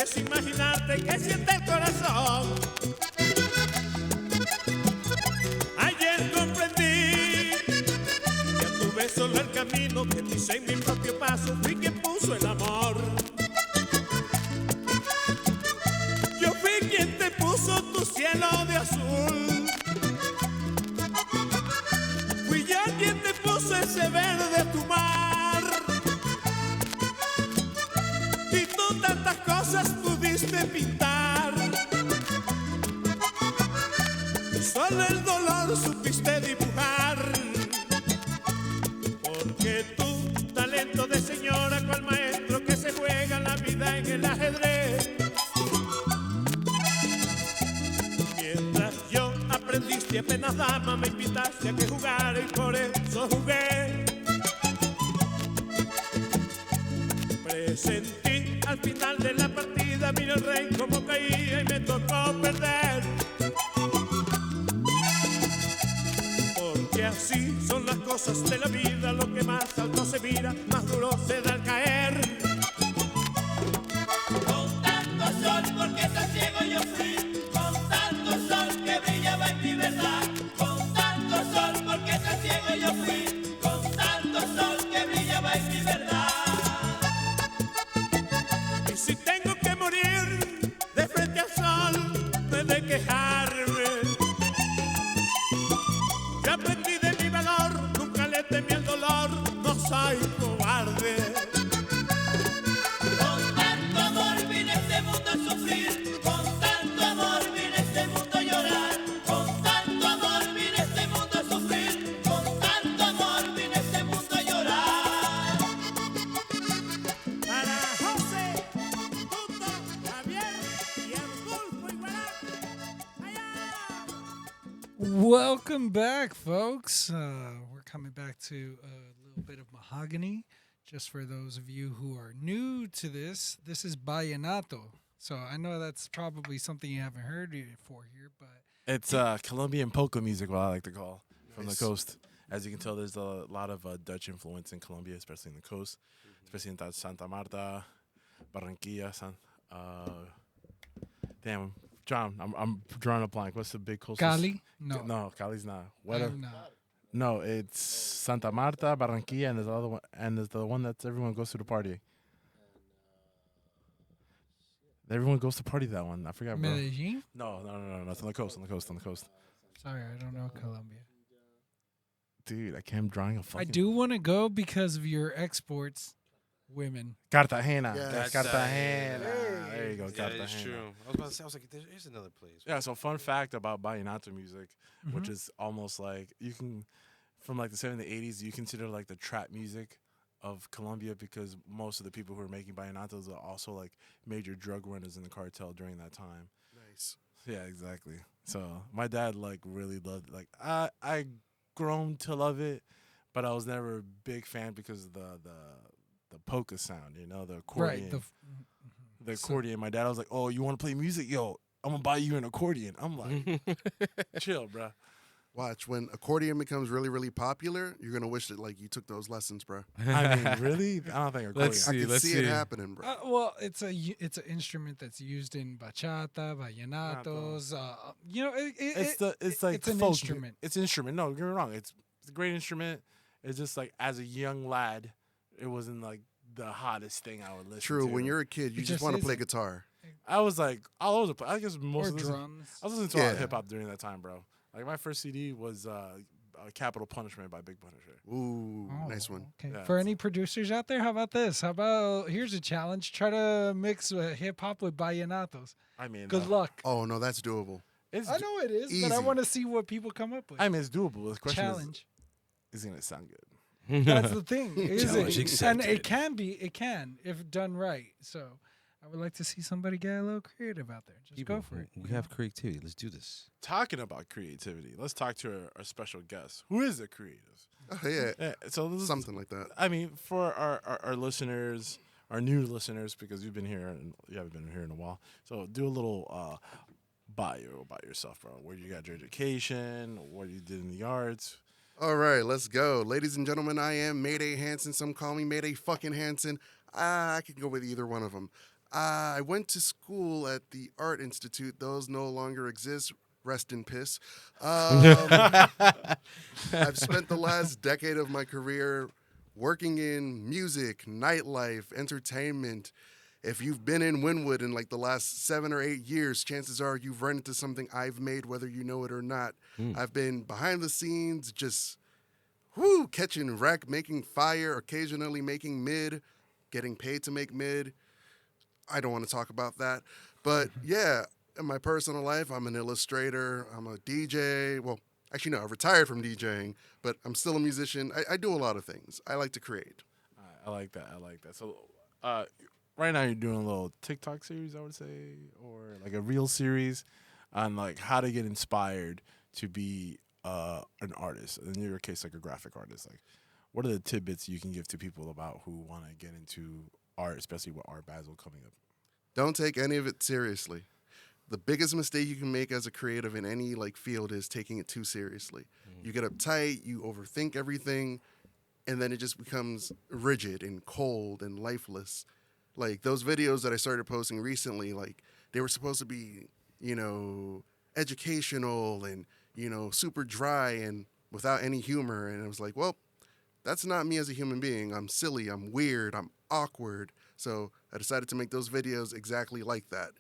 Speaker 9: puedes imaginarte qué siente el corazón. Ayer comprendí que anduve solo el camino, que pisé en mi propio paso, fui quien puso el amor. Yo fui quien te puso tu cielo de azul. Fui yo quien te puso ese verde tu mar. Y tú tantas cosas pudiste pintar. Solo el dolor supiste dibujar. Porque tu talento de señora, cual maestro que se juega la vida en el ajedrez. Mientras yo aprendiste apenas dama, me invitaste a que jugara y por eso jugué. Presentí al final de la partida, mira el rey como caía y me tocó perder. Porque así son las cosas de la vida, lo que más alto se mira, más duro se da al caer. Con tanto sol, porque tan ciego yo fui, con tanto sol que brillaba en mi verdad. Con tanto sol, porque tan ciego yo fui, con tanto sol que brillaba en mi verdad. Y si tengo que morir de frente al sol, no he de quejarme. Ya aprendí de mi valor, nunca le temí al dolor, no soy cobarde. Con tanto amor vine a este mundo a sufrir, con tanto amor vine a este mundo a llorar. Con tanto amor vine a este mundo a sufrir, con tanto amor vine a este mundo a llorar. Para José, Tuto, Javier y Arnulfo Iguarán. ¡Allá!
Speaker 5: Welcome back, folks. We're coming back to a little bit of Mahogany. Just for those of you who are new to this is Vallenato. So I know that's probably something you haven't heard before here, but
Speaker 2: It's Colombian polka music, what I like to call, from the coast. As you can tell, there's a lot of Dutch influence in Colombia, especially in the coast, especially in Santa Marta, Barranquilla. Damn, John, I'm drawing a blank. What's the big coastal?
Speaker 5: Cali? No.
Speaker 2: No, Cali's not. What?
Speaker 5: I'm not.
Speaker 2: No, it's Santa Marta, Barranquilla, and there's the other one, and there's the one that everyone goes to the party. Everyone goes to party that one. I forgot, bro.
Speaker 5: Medellin?
Speaker 2: No. It's on the coast.
Speaker 5: Sorry, I don't know Colombia.
Speaker 2: Dude, I can't drawing a fucking.
Speaker 5: I do want to go because of your exports, women.
Speaker 2: Cartagena.
Speaker 4: Yes.
Speaker 2: That's Cartagena. There you go,
Speaker 3: Yeah,
Speaker 2: Cartagena.
Speaker 3: it's true. I was about to say, I was like, there's another place.
Speaker 2: Yeah, so fun fact about Vallenato music, which
Speaker 5: Mhm.
Speaker 2: is almost like you can, from like the 70s, 80s, you consider like the trap music of Colombia because most of the people who are making Vallenatos are also like major drug runners in the cartel during that time.
Speaker 4: Nice.
Speaker 2: Yeah, exactly. So my dad like really loved like I grown to love it, but I was never a big fan because of the polka sound, you know, the accordion.
Speaker 5: Right.
Speaker 2: The accordion. My dad was like, "Oh, you want to play music? Yo, I'm gonna buy you an accordion." I'm like, "Chill, bro."
Speaker 4: Watch, when accordion becomes really, really popular, you're gonna wish that like you took those lessons, bro.
Speaker 2: I mean, really? I don't think accordion.
Speaker 3: Let's
Speaker 4: I
Speaker 3: see.
Speaker 4: can
Speaker 3: Let's
Speaker 4: see
Speaker 3: see.
Speaker 4: it happening, bro.
Speaker 5: Well, it's an instrument that's used in bachata, vallenatos. You know,
Speaker 2: It's like
Speaker 5: it's an
Speaker 2: folk.
Speaker 5: instrument.
Speaker 2: It's an instrument. No, you're wrong. It's a great instrument. It's just like as a young lad, it wasn't like the hottest thing I would listen to.
Speaker 4: True. When you're a kid, you
Speaker 5: It
Speaker 4: just
Speaker 5: just
Speaker 4: want to play
Speaker 5: isn't.
Speaker 4: guitar.
Speaker 2: I was like, all over. I guess most
Speaker 5: Or
Speaker 2: of this.
Speaker 5: drums.
Speaker 2: I was listening to a lot of
Speaker 4: Yeah.
Speaker 2: hip hop during that time, bro. Like my first CD was Capital Punishment by Big Punisher.
Speaker 4: Ooh,
Speaker 5: Oh,
Speaker 4: nice one.
Speaker 5: Okay.
Speaker 2: Yeah,
Speaker 5: For
Speaker 2: it's-
Speaker 5: any producers out there, how about this? How about here's a challenge: try to mix hip hop with vallenatos.
Speaker 2: I mean,
Speaker 5: Good luck.
Speaker 4: Oh no, that's doable.
Speaker 2: It's
Speaker 5: I know it is, but I
Speaker 4: Easy.
Speaker 5: want to see what people come up with.
Speaker 2: I mean, it's doable. The question
Speaker 5: Challenge.
Speaker 2: is it gonna sound good?
Speaker 5: That's the thing, is
Speaker 3: Challenge
Speaker 5: it? And
Speaker 3: accepted.
Speaker 5: it can be. It can if done right. So I would like to see somebody get a little creative out there. Just go for it.
Speaker 3: We have creativity. Let's do this.
Speaker 2: Talking about creativity, let's talk to our special guest. Who is a creative?
Speaker 4: Oh yeah,
Speaker 2: Yeah, so this is,
Speaker 4: something like that.
Speaker 2: I mean, for our listeners, our new listeners, because you've been here and you haven't been here in a while. So do a little bio about yourself, bro. Where you got your education, what you did in the arts.
Speaker 4: All right, let's go. Ladies and gentlemen, I am Mayday Hansen. Some call me Mayday fucking Hansen. I can go with either one of them. I went to school at the Art Institute. Those no longer exist. Rest in piss. I've spent the last decade of my career working in music, nightlife, entertainment. If you've been in Wynwood in like the last 7 or 8 years, chances are you've run into something I've made, whether you know it or not. I've been behind the scenes, just catching wreck, making fire, occasionally making mid, getting paid to make mid. I don't want to talk about that. But yeah, in my personal life, I'm an illustrator, I'm a DJ. Well, actually, no, I retired from DJing, but I'm still a musician. I do a lot of things. I like to create.
Speaker 2: I like that. So, right now you're doing a little TikTok series, I would say, or like a reel series on like how to get inspired to be an artist. In your case, like a graphic artist. Like, what are the tidbits you can give to people about who want to get into art, especially with Art Basel coming up?
Speaker 4: Don't take any of it seriously. The biggest mistake you can make as a creative in any like field is taking it too seriously. You get uptight, you overthink everything, and then it just becomes rigid and cold and lifeless. Like those videos that I started posting recently, like they were supposed to be, educational and, super dry and without any humor. And I was like, well, that's not me as a human being. I'm silly, I'm weird, I'm awkward. So I decided to make those videos exactly like that.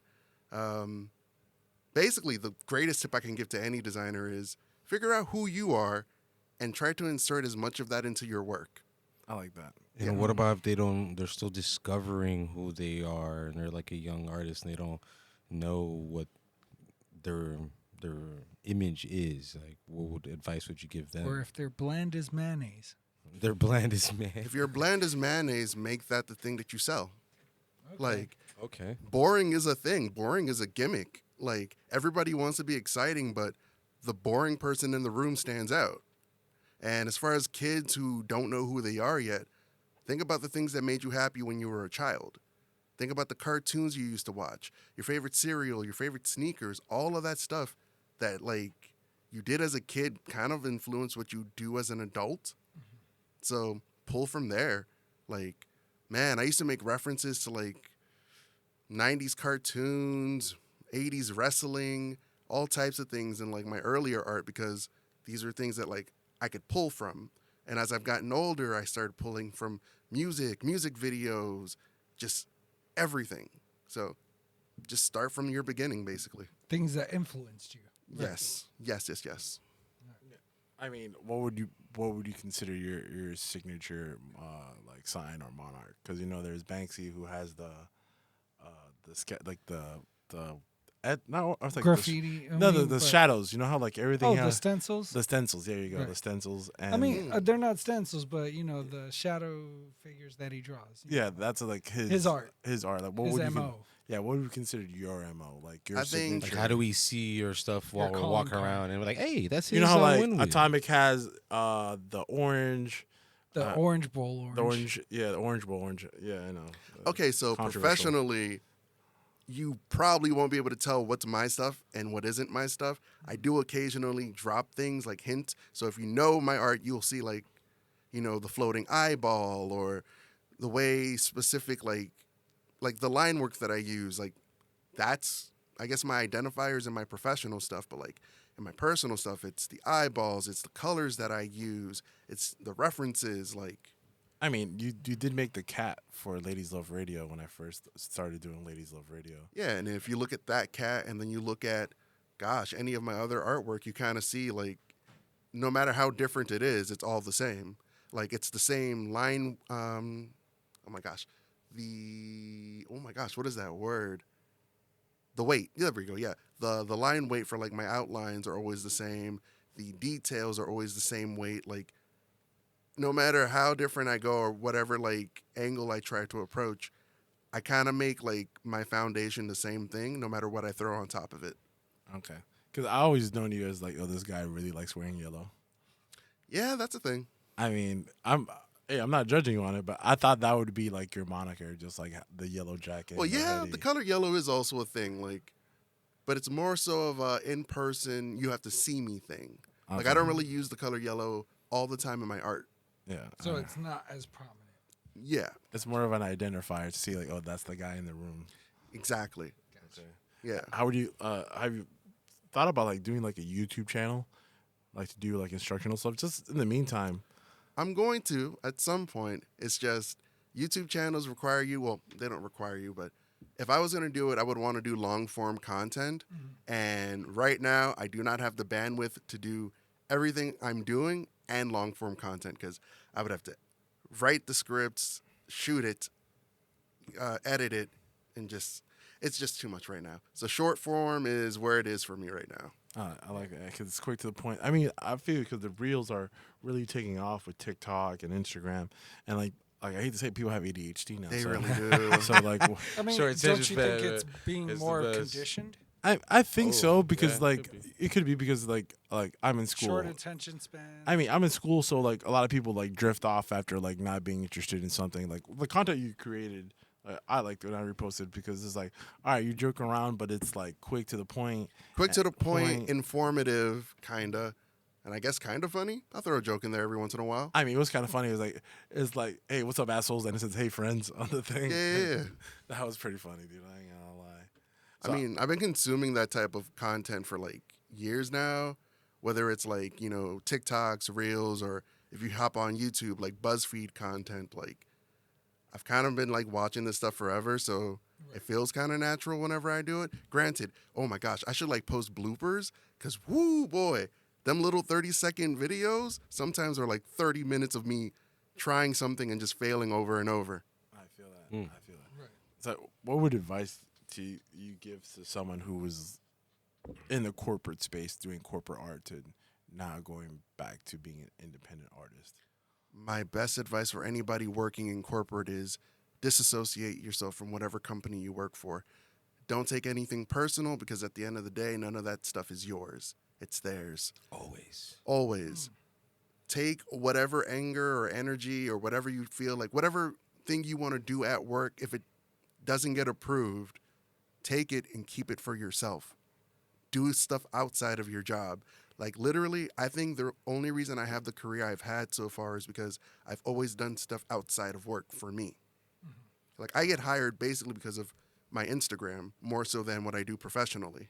Speaker 4: Basically, the greatest tip I can give to any designer is figure out who you are and try to insert as much of that into your work.
Speaker 2: I like that.
Speaker 3: And what about if they're still discovering who they are and they're like a young artist and they don't know what their image is? Like, what advice would you give them?
Speaker 5: Or if they're bland as mayonnaise.
Speaker 3: They're bland as man.
Speaker 4: If you're bland as mayonnaise, make that the thing that you sell.
Speaker 5: Okay.
Speaker 4: Like,
Speaker 3: Okay.
Speaker 4: boring is a thing. Boring is a gimmick. Like, everybody wants to be exciting, but the boring person in the room stands out. And as far as kids who don't know who they are yet, think about the things that made you happy when you were a child. Think about the cartoons you used to watch, your favorite cereal, your favorite sneakers, all of that stuff that, like, you did as a kid kind of influence what you do as an adult. So pull from there. Like, man, I used to make references to, like, 90s cartoons, 80s wrestling, all types of things in, like, my earlier art because these are things that, like, I could pull from. And as I've gotten older, I started pulling from music videos, just everything. So just start from your beginning, basically.
Speaker 5: Things that influenced you.
Speaker 4: Yes. Yes.
Speaker 2: I mean, what would you consider your signature like sign or monarch? Because there's Banksy who has the
Speaker 5: Graffiti.
Speaker 2: The shadows. You know how like everything.
Speaker 5: The stencils.
Speaker 2: The stencils. There you go.
Speaker 5: Right.
Speaker 2: The stencils. And
Speaker 5: I mean, they're not stencils, but the shadow figures that he draws.
Speaker 2: yeah, that's like
Speaker 5: his art.
Speaker 2: His art. Like, what
Speaker 5: His
Speaker 2: would you
Speaker 5: MO.
Speaker 2: Yeah, what would you consider your MO? Like your
Speaker 4: I think-
Speaker 2: signature.
Speaker 3: Like, how do we see your stuff while we're
Speaker 5: calling
Speaker 3: walking
Speaker 5: card.
Speaker 3: around and we're like, hey, that's his
Speaker 2: You know how like
Speaker 3: Wynwood.
Speaker 2: Atomic has the orange.
Speaker 5: The orange bowl orange.
Speaker 2: The orange, yeah, the orange bowl orange. Yeah, I know.
Speaker 4: Okay, so
Speaker 2: Controversial.
Speaker 4: professionally, you probably won't be able to tell what's my stuff and what isn't my stuff. I do occasionally drop things like hints. So if you know my art, you'll see like, the floating eyeball or the way specific like the line work that I use. Like that's, I guess, my identifiers in my professional stuff. But like in my personal stuff, it's the eyeballs, it's the colors that I use, it's the references. Like,
Speaker 2: I mean, you did make the cat for Ladies Love Radio when I first started doing Ladies Love Radio.
Speaker 4: yeah, and if you look at that cat and then you look at, any of my other artwork, you kind of see like, no matter how different it is, it's all the same. Like it's the same line. Oh my gosh, what is that word? The weight. There we go. Yeah, the line weight for like my outlines are always the same. The details are always the same weight. Like, no matter how different I go or whatever like angle I try to approach, I kind of make like my foundation the same thing, no matter what I throw on top of it.
Speaker 2: Okay. Because I always known you as like, oh, this guy really likes wearing yellow.
Speaker 4: Yeah, that's a thing.
Speaker 2: I mean, I'm not judging you on it, but I thought that would be like your moniker, just like the yellow jacket.
Speaker 4: Well,
Speaker 2: and the
Speaker 4: yeah,
Speaker 2: hoodie.
Speaker 4: the color yellow is also a thing. Like, but it's more so of a in person, you have to see me thing. Like, I don't really use the color yellow all the time in my art.
Speaker 2: Yeah.
Speaker 5: So it's not as prominent.
Speaker 4: Yeah,
Speaker 2: It's more of an identifier to see like, oh, that's the guy in the room.
Speaker 4: exactly.
Speaker 2: Okay.
Speaker 4: Yeah.
Speaker 2: How would you have you thought about like doing like a YouTube channel, like to do like instructional stuff? Just in the meantime.
Speaker 4: I'm going to at some point. It's just YouTube channels require you. Well, they don't require you, but if I was going to do it, I would want to do long form content. And right now, I do not have the bandwidth to do everything I'm doing and long form content because I would have to write the scripts, shoot it, edit it, and it's just too much right now. So short form is where it is for me right now.
Speaker 2: I like that because it's quick to the point. I mean, I feel because the reels are really taking off with TikTok and Instagram, and like I hate to say, it, people have ADHD now.
Speaker 4: They
Speaker 2: so,
Speaker 4: really do.
Speaker 2: So like,
Speaker 5: I mean,
Speaker 3: Short
Speaker 5: don't
Speaker 3: attention
Speaker 5: you think
Speaker 3: span,
Speaker 5: it's being
Speaker 3: it's the
Speaker 5: more
Speaker 3: best.
Speaker 5: conditioned?
Speaker 2: I think so because
Speaker 3: yeah,
Speaker 2: like
Speaker 3: could be.
Speaker 2: it could be because like I'm in school.
Speaker 5: Short attention span.
Speaker 2: I mean, I'm in school, so like a lot of people like drift off after like not being interested in something. Like the content you created, I liked when I reposted because it's like, all right, you joke around, but it's like quick to the point.
Speaker 4: Quick to the point, informative, kinda, and I guess kind of funny. I'll throw a joke in there every once in a while.
Speaker 2: I mean, it was kind of funny. It's like, hey, what's up, assholes? And it says, hey, friends, on the thing.
Speaker 4: Yeah.
Speaker 2: That was pretty funny, dude. I ain't gonna lie.
Speaker 4: I mean, I've been consuming that type of content for like years now, whether it's like, TikToks, Reels, or if you hop on YouTube, like BuzzFeed content. Like, I've kind of been like watching this stuff forever, so it feels kind of natural whenever I do it. Granted, oh my gosh, I should like post bloopers because, whoo, boy, them little 30-second videos sometimes are like 30 minutes of me trying something and just failing over and over.
Speaker 2: I feel that. I feel that. Right. So, what would advice you give to someone who was in the corporate space doing corporate art to now going back to being an independent artist?
Speaker 4: My best advice for anybody working in corporate is disassociate yourself from whatever company you work for. Don't take anything personal because at the end of the day, none of that stuff is yours. It's theirs. Always. Take whatever anger or energy or whatever you feel like, whatever thing you want to do at work, if it doesn't get approved, take it and keep it for yourself. Do stuff outside of your job. Like literally, I think the only reason I have the career I've had so far is because I've always done stuff outside of work for me. Like I get hired basically because of my Instagram more so than what I do professionally.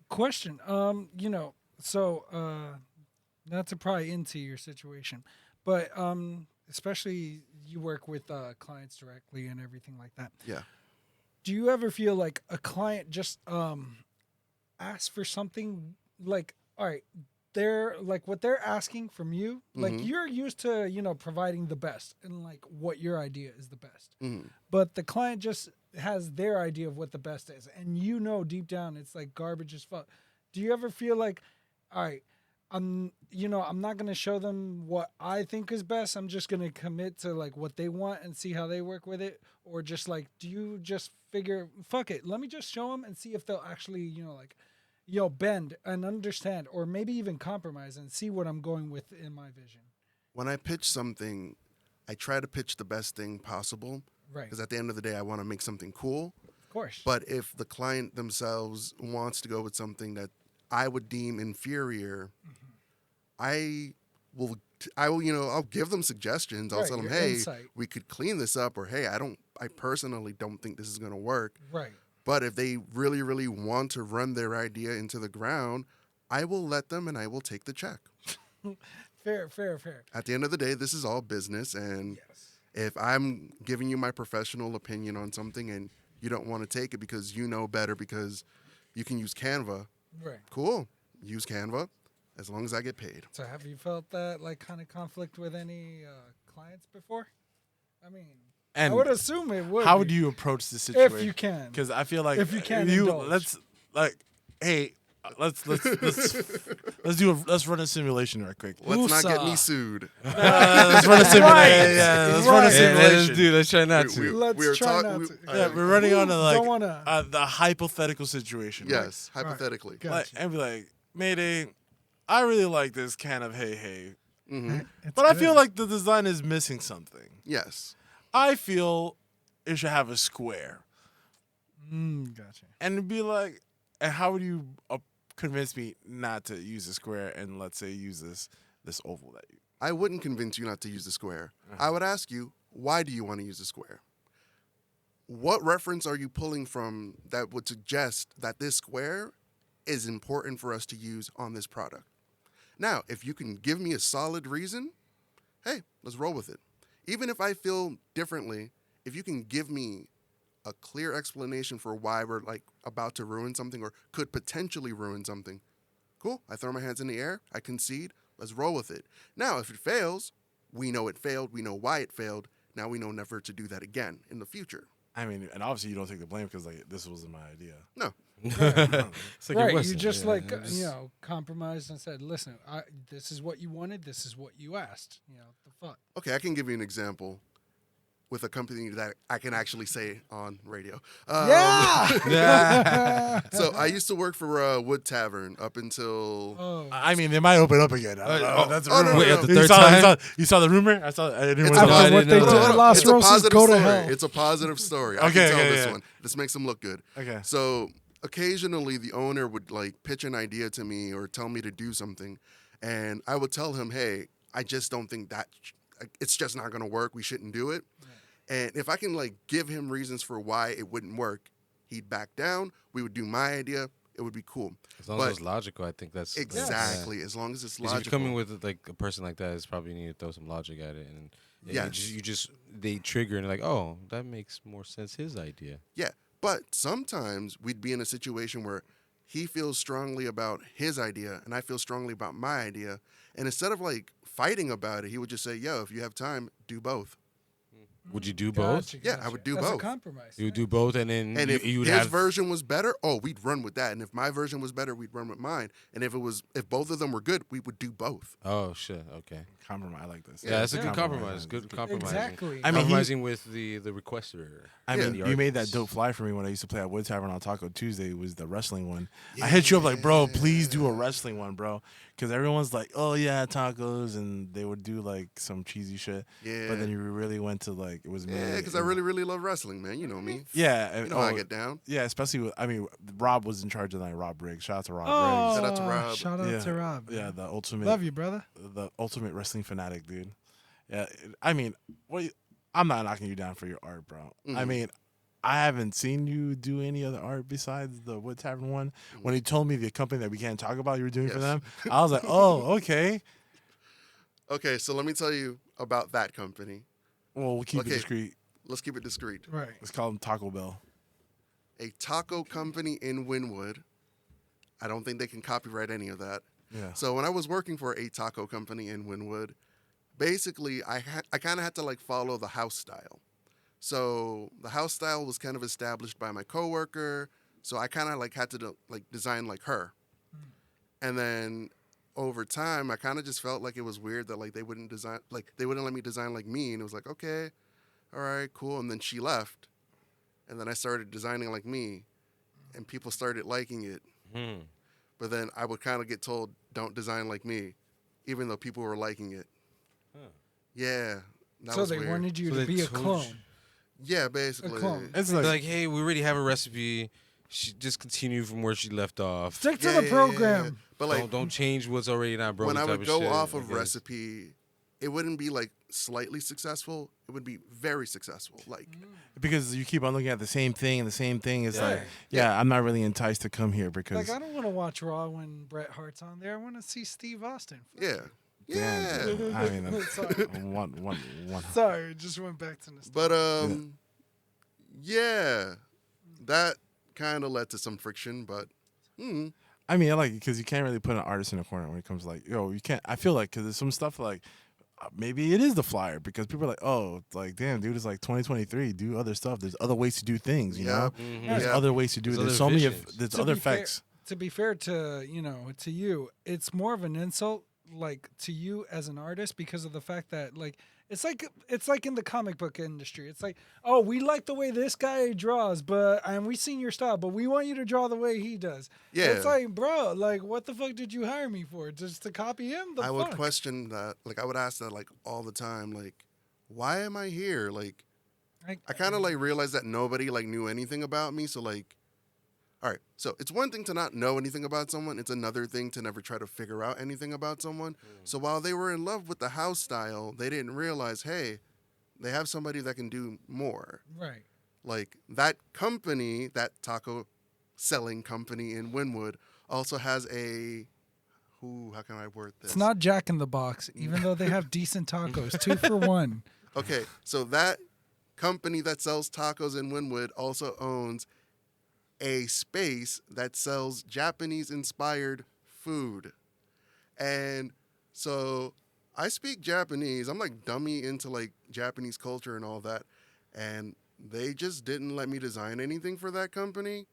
Speaker 5: Question. So not to pry into your situation, but especially you work with clients directly and everything like that.
Speaker 4: Yeah.
Speaker 5: Do you ever feel like a client just asks for something like, all right, they're like what they're asking from you, like you're used to, providing the best and like what your idea is the best. But the client just has their idea of what the best is, and deep down it's like garbage as fuck. Do you ever feel like, all right, I'm not gonna show them what I think is best. I'm just gonna commit to like what they want and see how they work with it, or just like, do you just figure, fuck it, let me just show them and see if they'll actually, bend and understand, or maybe even compromise and see what I'm going with in my vision.
Speaker 4: When I pitch something, I try to pitch the best thing possible.
Speaker 5: Right.
Speaker 4: Because at the end of the day, I want to make something cool.
Speaker 5: Of course.
Speaker 4: But if the client themselves wants to go with something that I would deem inferior, I'll give them suggestions. I'll tell them, hey, we could clean this up, or hey, I personally don't think this is going to work.
Speaker 5: Right.
Speaker 4: But if they really, really want to run their idea into the ground, I will let them and I will take the check.
Speaker 5: Fair.
Speaker 4: At the end of the day, this is all business. And if I'm giving you my professional opinion on something and you don't want to take it because you know better because you can use Canva,
Speaker 5: right?
Speaker 4: Cool. Use Canva as long as I get paid.
Speaker 5: So have you felt that like kind of conflict with any clients before? I mean...
Speaker 2: And
Speaker 5: I would assume it would.
Speaker 2: How would you approach the situation?
Speaker 5: If you can.
Speaker 2: Because I feel like
Speaker 5: if you can,
Speaker 2: let's run a simulation right quick.
Speaker 4: Let's not get me sued.
Speaker 2: Let's run a simulation. Let's run a simulation.
Speaker 3: Let's try not to.
Speaker 5: Let's try not to.
Speaker 2: We're running on to like the hypothetical situation.
Speaker 4: Yes,
Speaker 2: right?
Speaker 4: hypothetically.
Speaker 5: Right. Gotcha.
Speaker 2: And be like, Mayday, I really like this can of hey.
Speaker 4: Mm-hmm.
Speaker 2: But I feel like the design is missing something.
Speaker 4: Yes.
Speaker 2: I feel it should have a square.
Speaker 5: Gotcha.
Speaker 2: And it'd be like, and how would you convince me not to use a square and let's say use this oval that you...
Speaker 4: I wouldn't convince you not to use the square. I would ask you, why do you want to use a square? What reference are you pulling from that would suggest that this square is important for us to use on this product? Now, if you can give me a solid reason, hey, let's roll with it. Even if I feel differently, if you can give me a clear explanation for why we're like about to ruin something or could potentially ruin something, cool. I throw my hands in the air. I concede. Let's roll with it. Now, if it fails, we know it failed. We know why it failed. Now we know never to do that again in the future.
Speaker 2: I mean, and obviously you don't take the blame because like this wasn't my idea.
Speaker 4: No.
Speaker 2: It's like it
Speaker 5: Right, you
Speaker 2: wasn't.
Speaker 5: just
Speaker 2: Yeah,
Speaker 5: like
Speaker 2: it was-
Speaker 5: you know compromised and said, "Listen, this is what you wanted. This is what you asked." You know, the fuck.
Speaker 4: Okay, I can give you an example with a company that I can actually say on radio.
Speaker 5: Yeah.
Speaker 4: So I used to work for Wood Tavern up until...
Speaker 5: Oh,
Speaker 2: I mean, they might open up again. I don't know. That's a
Speaker 4: oh,
Speaker 2: rumor.
Speaker 4: no,
Speaker 3: Wait,
Speaker 4: no,
Speaker 3: at the
Speaker 4: no.
Speaker 3: third
Speaker 2: you, saw, you,
Speaker 3: time?
Speaker 2: saw, you saw the rumor? I saw. I didn't
Speaker 4: It's
Speaker 2: know
Speaker 5: after
Speaker 2: that.
Speaker 5: what they
Speaker 3: know
Speaker 5: did
Speaker 3: that.
Speaker 5: at Las
Speaker 4: It's a
Speaker 5: Rosas,
Speaker 4: positive
Speaker 5: go to
Speaker 4: story.
Speaker 5: hell.
Speaker 4: It's a positive story. I
Speaker 2: Okay,
Speaker 4: can tell
Speaker 2: okay,
Speaker 4: this
Speaker 2: yeah.
Speaker 4: one. This makes them look good.
Speaker 2: Okay.
Speaker 4: So occasionally the owner would like pitch an idea to me or tell me to do something, and I would tell him, "Hey, I just don't think that it's just not going to work. We shouldn't do it." And if I can like give him reasons for why it wouldn't work, he'd back down. We would do my idea. It would be cool.
Speaker 3: As long
Speaker 4: But-
Speaker 3: as it's logical, I think that's
Speaker 4: Exactly. As long as it's
Speaker 3: Because if
Speaker 4: logical.
Speaker 3: you're coming with like a person like that, it's probably need to throw some logic at it, and
Speaker 4: Yes.
Speaker 3: you just they trigger and like, oh, that makes more sense. His idea.
Speaker 4: Yeah, but sometimes we'd be in a situation where he feels strongly about his idea and I feel strongly about my idea. And instead of like fighting about it, he would just say, yo, if you have time, do both.
Speaker 3: Would you do both?
Speaker 5: Gotcha,
Speaker 4: Yeah, I
Speaker 5: gotcha.
Speaker 4: would do
Speaker 5: That's
Speaker 4: both.
Speaker 5: a compromise.
Speaker 3: You would do both, and then
Speaker 4: And if
Speaker 3: you would
Speaker 4: his
Speaker 3: have
Speaker 4: version was better, oh, we'd run with that. And if my version was better, we'd run with mine. And if both of them were good, we would do both.
Speaker 3: Oh shit. Okay.
Speaker 2: Compromise. I like this.
Speaker 3: Yeah, that's a good
Speaker 2: Compromise.
Speaker 3: compromise. Good compromise.
Speaker 5: Exactly.
Speaker 2: I mean,
Speaker 3: compromising with the requester.
Speaker 2: I
Speaker 4: Yeah.
Speaker 2: mean,
Speaker 3: The
Speaker 2: you made that
Speaker 3: artist.
Speaker 2: dope fly for me when I used to play at Wood Tavern on Taco Tuesday. Was the wrestling one? I hit you up like, bro, please do a wrestling one, bro, because everyone's like, oh yeah, tacos, and they would do like some cheesy shit.
Speaker 4: Yeah.
Speaker 2: But then you really went to like it was.
Speaker 4: Yeah, because I really, really love wrestling, man. You know me.
Speaker 2: Yeah.
Speaker 4: You know how I get down.
Speaker 2: Yeah, especially with, I mean, Rob was in charge of that. Rob Briggs. Shout out to Rob
Speaker 5: Oh,
Speaker 4: Shout out to Rob.
Speaker 5: Shout out
Speaker 2: Briggs.
Speaker 5: to Rob.
Speaker 2: Yeah, the ultimate.
Speaker 5: Love you, brother.
Speaker 2: The ultimate wrestling fanatic, dude. Yeah, I mean, I'm not knocking you down for your art, bro. I
Speaker 4: Mhm.
Speaker 2: mean, I haven't seen you do any other art besides the Wood Tavern one. When he told me the company that we can't talk about you were doing for
Speaker 4: Yes.
Speaker 2: them, I was like, oh, okay.
Speaker 4: Okay, so let me tell you about that company.
Speaker 2: Well, we'll keep it
Speaker 4: Okay.
Speaker 2: discreet.
Speaker 4: Let's keep it discreet.
Speaker 5: Right.
Speaker 2: Let's call them Taco Bell.
Speaker 4: A taco company in Wynwood. I don't think they can copyright any of that.
Speaker 2: Yeah.
Speaker 4: So when I was working for a taco company in Wynwood, basically I kind of had to like follow the house style. So the house style was kind of established by my coworker. So I kind of like had to like design like her. And then over time, I kind of just felt like it was weird that like they wouldn't let me design like me. And it was like, okay, all right, cool. And then she left. And then I started designing like me, and people started liking it.
Speaker 3: Hmm.
Speaker 4: But then I would kind of get told, don't design like me, even though people were liking it. Yeah. That
Speaker 5: So
Speaker 4: was
Speaker 5: they
Speaker 4: weird.
Speaker 5: wanted you
Speaker 3: So
Speaker 5: to
Speaker 3: they
Speaker 5: be a
Speaker 3: told
Speaker 5: clone.
Speaker 3: you-
Speaker 4: Yeah, basically.
Speaker 5: clone.
Speaker 2: It's
Speaker 3: They're
Speaker 2: like,
Speaker 3: like, hey, we already have a recipe. She just continue from where she left off.
Speaker 5: Stick to
Speaker 4: Yeah,
Speaker 5: the
Speaker 4: yeah,
Speaker 5: program.
Speaker 4: yeah. But like
Speaker 3: Don't change what's already not broken.
Speaker 4: when I
Speaker 3: type
Speaker 4: would
Speaker 3: of
Speaker 4: go
Speaker 3: shit,
Speaker 4: off
Speaker 3: I
Speaker 4: of
Speaker 3: guess.
Speaker 4: recipe, it wouldn't be like slightly successful. It would be very successful. Like,
Speaker 2: because you keep on looking at the same thing and the same thing. It's
Speaker 3: Yeah.
Speaker 2: like, yeah, I'm not really enticed to come here because
Speaker 5: Like I don't want to watch Raw when Bret Hart's on there. I want to see Steve Austin.
Speaker 4: yeah. Yeah.
Speaker 2: damn, I mean,
Speaker 5: Sorry.
Speaker 2: one.
Speaker 5: Sorry, it just went back to nostalgia.
Speaker 4: But yeah, that kind of led to some friction. But
Speaker 2: I mean, I like it because you can't really put an artist in a corner when it comes to like, yo, you can't. I feel like because there's some stuff like maybe it is the flyer because people are like, oh, like damn, dude, it's like 2023. Do other stuff. There's other ways to do things. You know, there's
Speaker 4: Yeah.
Speaker 2: other ways to do it.
Speaker 3: There's
Speaker 2: There's
Speaker 3: other
Speaker 2: so many.
Speaker 3: visions.
Speaker 2: There's
Speaker 5: To
Speaker 2: other
Speaker 5: be fair-
Speaker 2: effects.
Speaker 5: To be fair to to you, it's more of an insult like to you as an artist because of the fact that like it's like in the comic book industry. It's like, oh, we like the way this guy draws, and we seen your style, but we want you to draw the way he does.
Speaker 4: Yeah.
Speaker 5: It's like, bro, like what the fuck did you hire me for? Just to copy him? The
Speaker 4: I
Speaker 5: fuck?
Speaker 4: would question that. Like, I would ask that like all the time. Like, why am I here? Like, I kind of like realized that nobody like knew anything about me. So like, all right. So it's one thing to not know anything about someone. It's another thing to never try to figure out anything about someone. So while they were in love with the house style, they didn't realize, hey, they have somebody that can do more.
Speaker 5: Right.
Speaker 4: Like that company, that taco selling company in Wynwood, also has how can I word this?
Speaker 5: It's not Jack in the Box, even though they have decent tacos. 2 for 1.
Speaker 4: Okay, so that company that sells tacos in Wynwood also owns a space that sells Japanese-inspired food. And so I speak Japanese. I'm like dummy into like Japanese culture and all that. And they just didn't let me design anything for that company.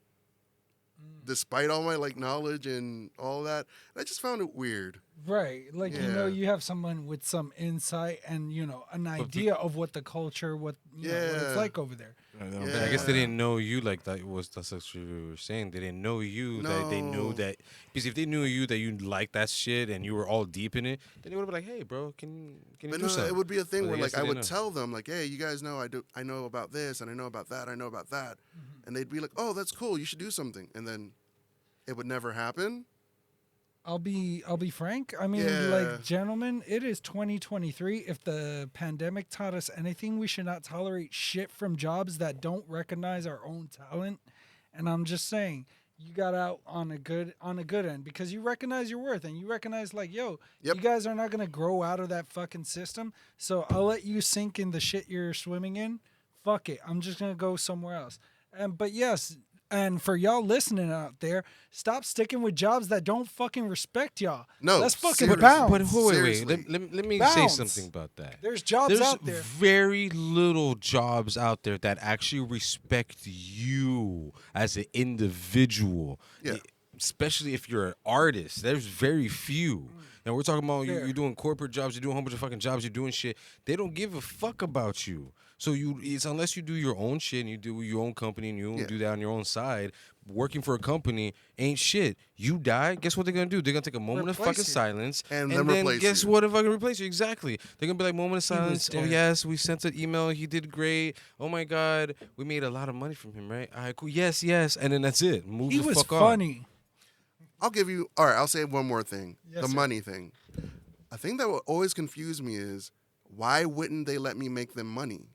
Speaker 4: Despite all my like knowledge and all that. I just found it weird.
Speaker 5: Right. Like,
Speaker 4: Yeah.
Speaker 5: you have someone with some insight and, an idea of what the culture, what it's like over there.
Speaker 3: But I guess they didn't know you like that. That's what you were saying. They didn't know you. That they knew
Speaker 4: No.
Speaker 3: that, because if they knew you that you liked that shit and you were all deep in it, then they would have been like, "Hey, bro, can you
Speaker 4: But
Speaker 3: do
Speaker 4: no,
Speaker 3: something?"
Speaker 4: it would be a thing
Speaker 3: But
Speaker 4: where
Speaker 3: I guess
Speaker 4: like I
Speaker 3: they
Speaker 4: would
Speaker 3: didn't know.
Speaker 4: tell them like, "Hey, you guys know I know about this and I know about that. I know about that," and they'd be like, "Oh, that's cool. You should do something," and then it would never happen.
Speaker 5: I'll be frank. I mean,
Speaker 4: Yeah.
Speaker 5: like, gentlemen, it is 2023. If the pandemic taught us anything, we should not tolerate shit from jobs that don't recognize our own talent. And I'm just saying, you got out on a good end because you recognize your worth and you recognize like, yo,
Speaker 4: Yep.
Speaker 5: you guys are not gonna grow out of that fucking system. So I'll let you sink in the shit you're swimming in. Fuck it. I'm just gonna go somewhere else. But yes. And for y'all listening out there, stop sticking with jobs that don't fucking respect y'all.
Speaker 4: No,
Speaker 5: Let's fucking
Speaker 4: seriously.
Speaker 5: bounce.
Speaker 3: But wait.
Speaker 4: Seriously.
Speaker 3: Let me say
Speaker 5: Bounce.
Speaker 3: something about that.
Speaker 5: There's jobs
Speaker 3: There's
Speaker 5: out there.
Speaker 3: very little jobs out there that actually respect you as an individual.
Speaker 4: Yeah.
Speaker 3: Especially if you're an artist. There's very few. And we're talking about
Speaker 5: Fair.
Speaker 3: you're doing corporate jobs, you're doing a whole bunch of fucking jobs, you're doing shit. They don't give a fuck about you. So it's unless you do your own shit and you do your own company and you do that on your own side. Working for a company ain't shit. You die, guess what they're gonna do? They're gonna take a moment of
Speaker 5: Replace
Speaker 3: fucking
Speaker 5: you.
Speaker 3: silence
Speaker 4: And
Speaker 3: then
Speaker 4: then replace
Speaker 3: guess
Speaker 4: you.
Speaker 3: what? If I can replace you, exactly. They're gonna be like moment of
Speaker 5: He was
Speaker 3: silence. Oh
Speaker 5: dead.
Speaker 3: yes, we sent an email. He did great. Oh my god, we made a lot of money from him, right? All right, cool. Yes, and then that's it. Move
Speaker 5: He
Speaker 3: the
Speaker 5: was
Speaker 3: fuck on.
Speaker 5: funny.
Speaker 4: All right, I'll say one more thing.
Speaker 5: Yes,
Speaker 4: the
Speaker 5: sir.
Speaker 4: money thing. A thing that will always confuse me is why wouldn't they let me make them money?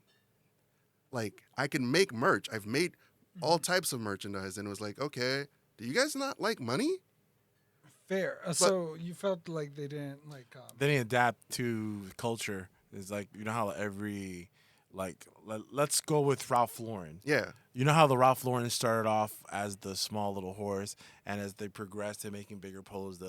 Speaker 4: Like, I can make merch. I've made all types of merchandise, and it was like, okay, do you guys not like money?
Speaker 5: Fair. So you felt like they didn't like.
Speaker 2: They didn't adapt to culture. It's like, you know how every, like, let's go with Ralph Lauren.
Speaker 4: Yeah.
Speaker 2: You know how the Ralph Lauren started off as the small little horse, and as they progressed to making bigger polos,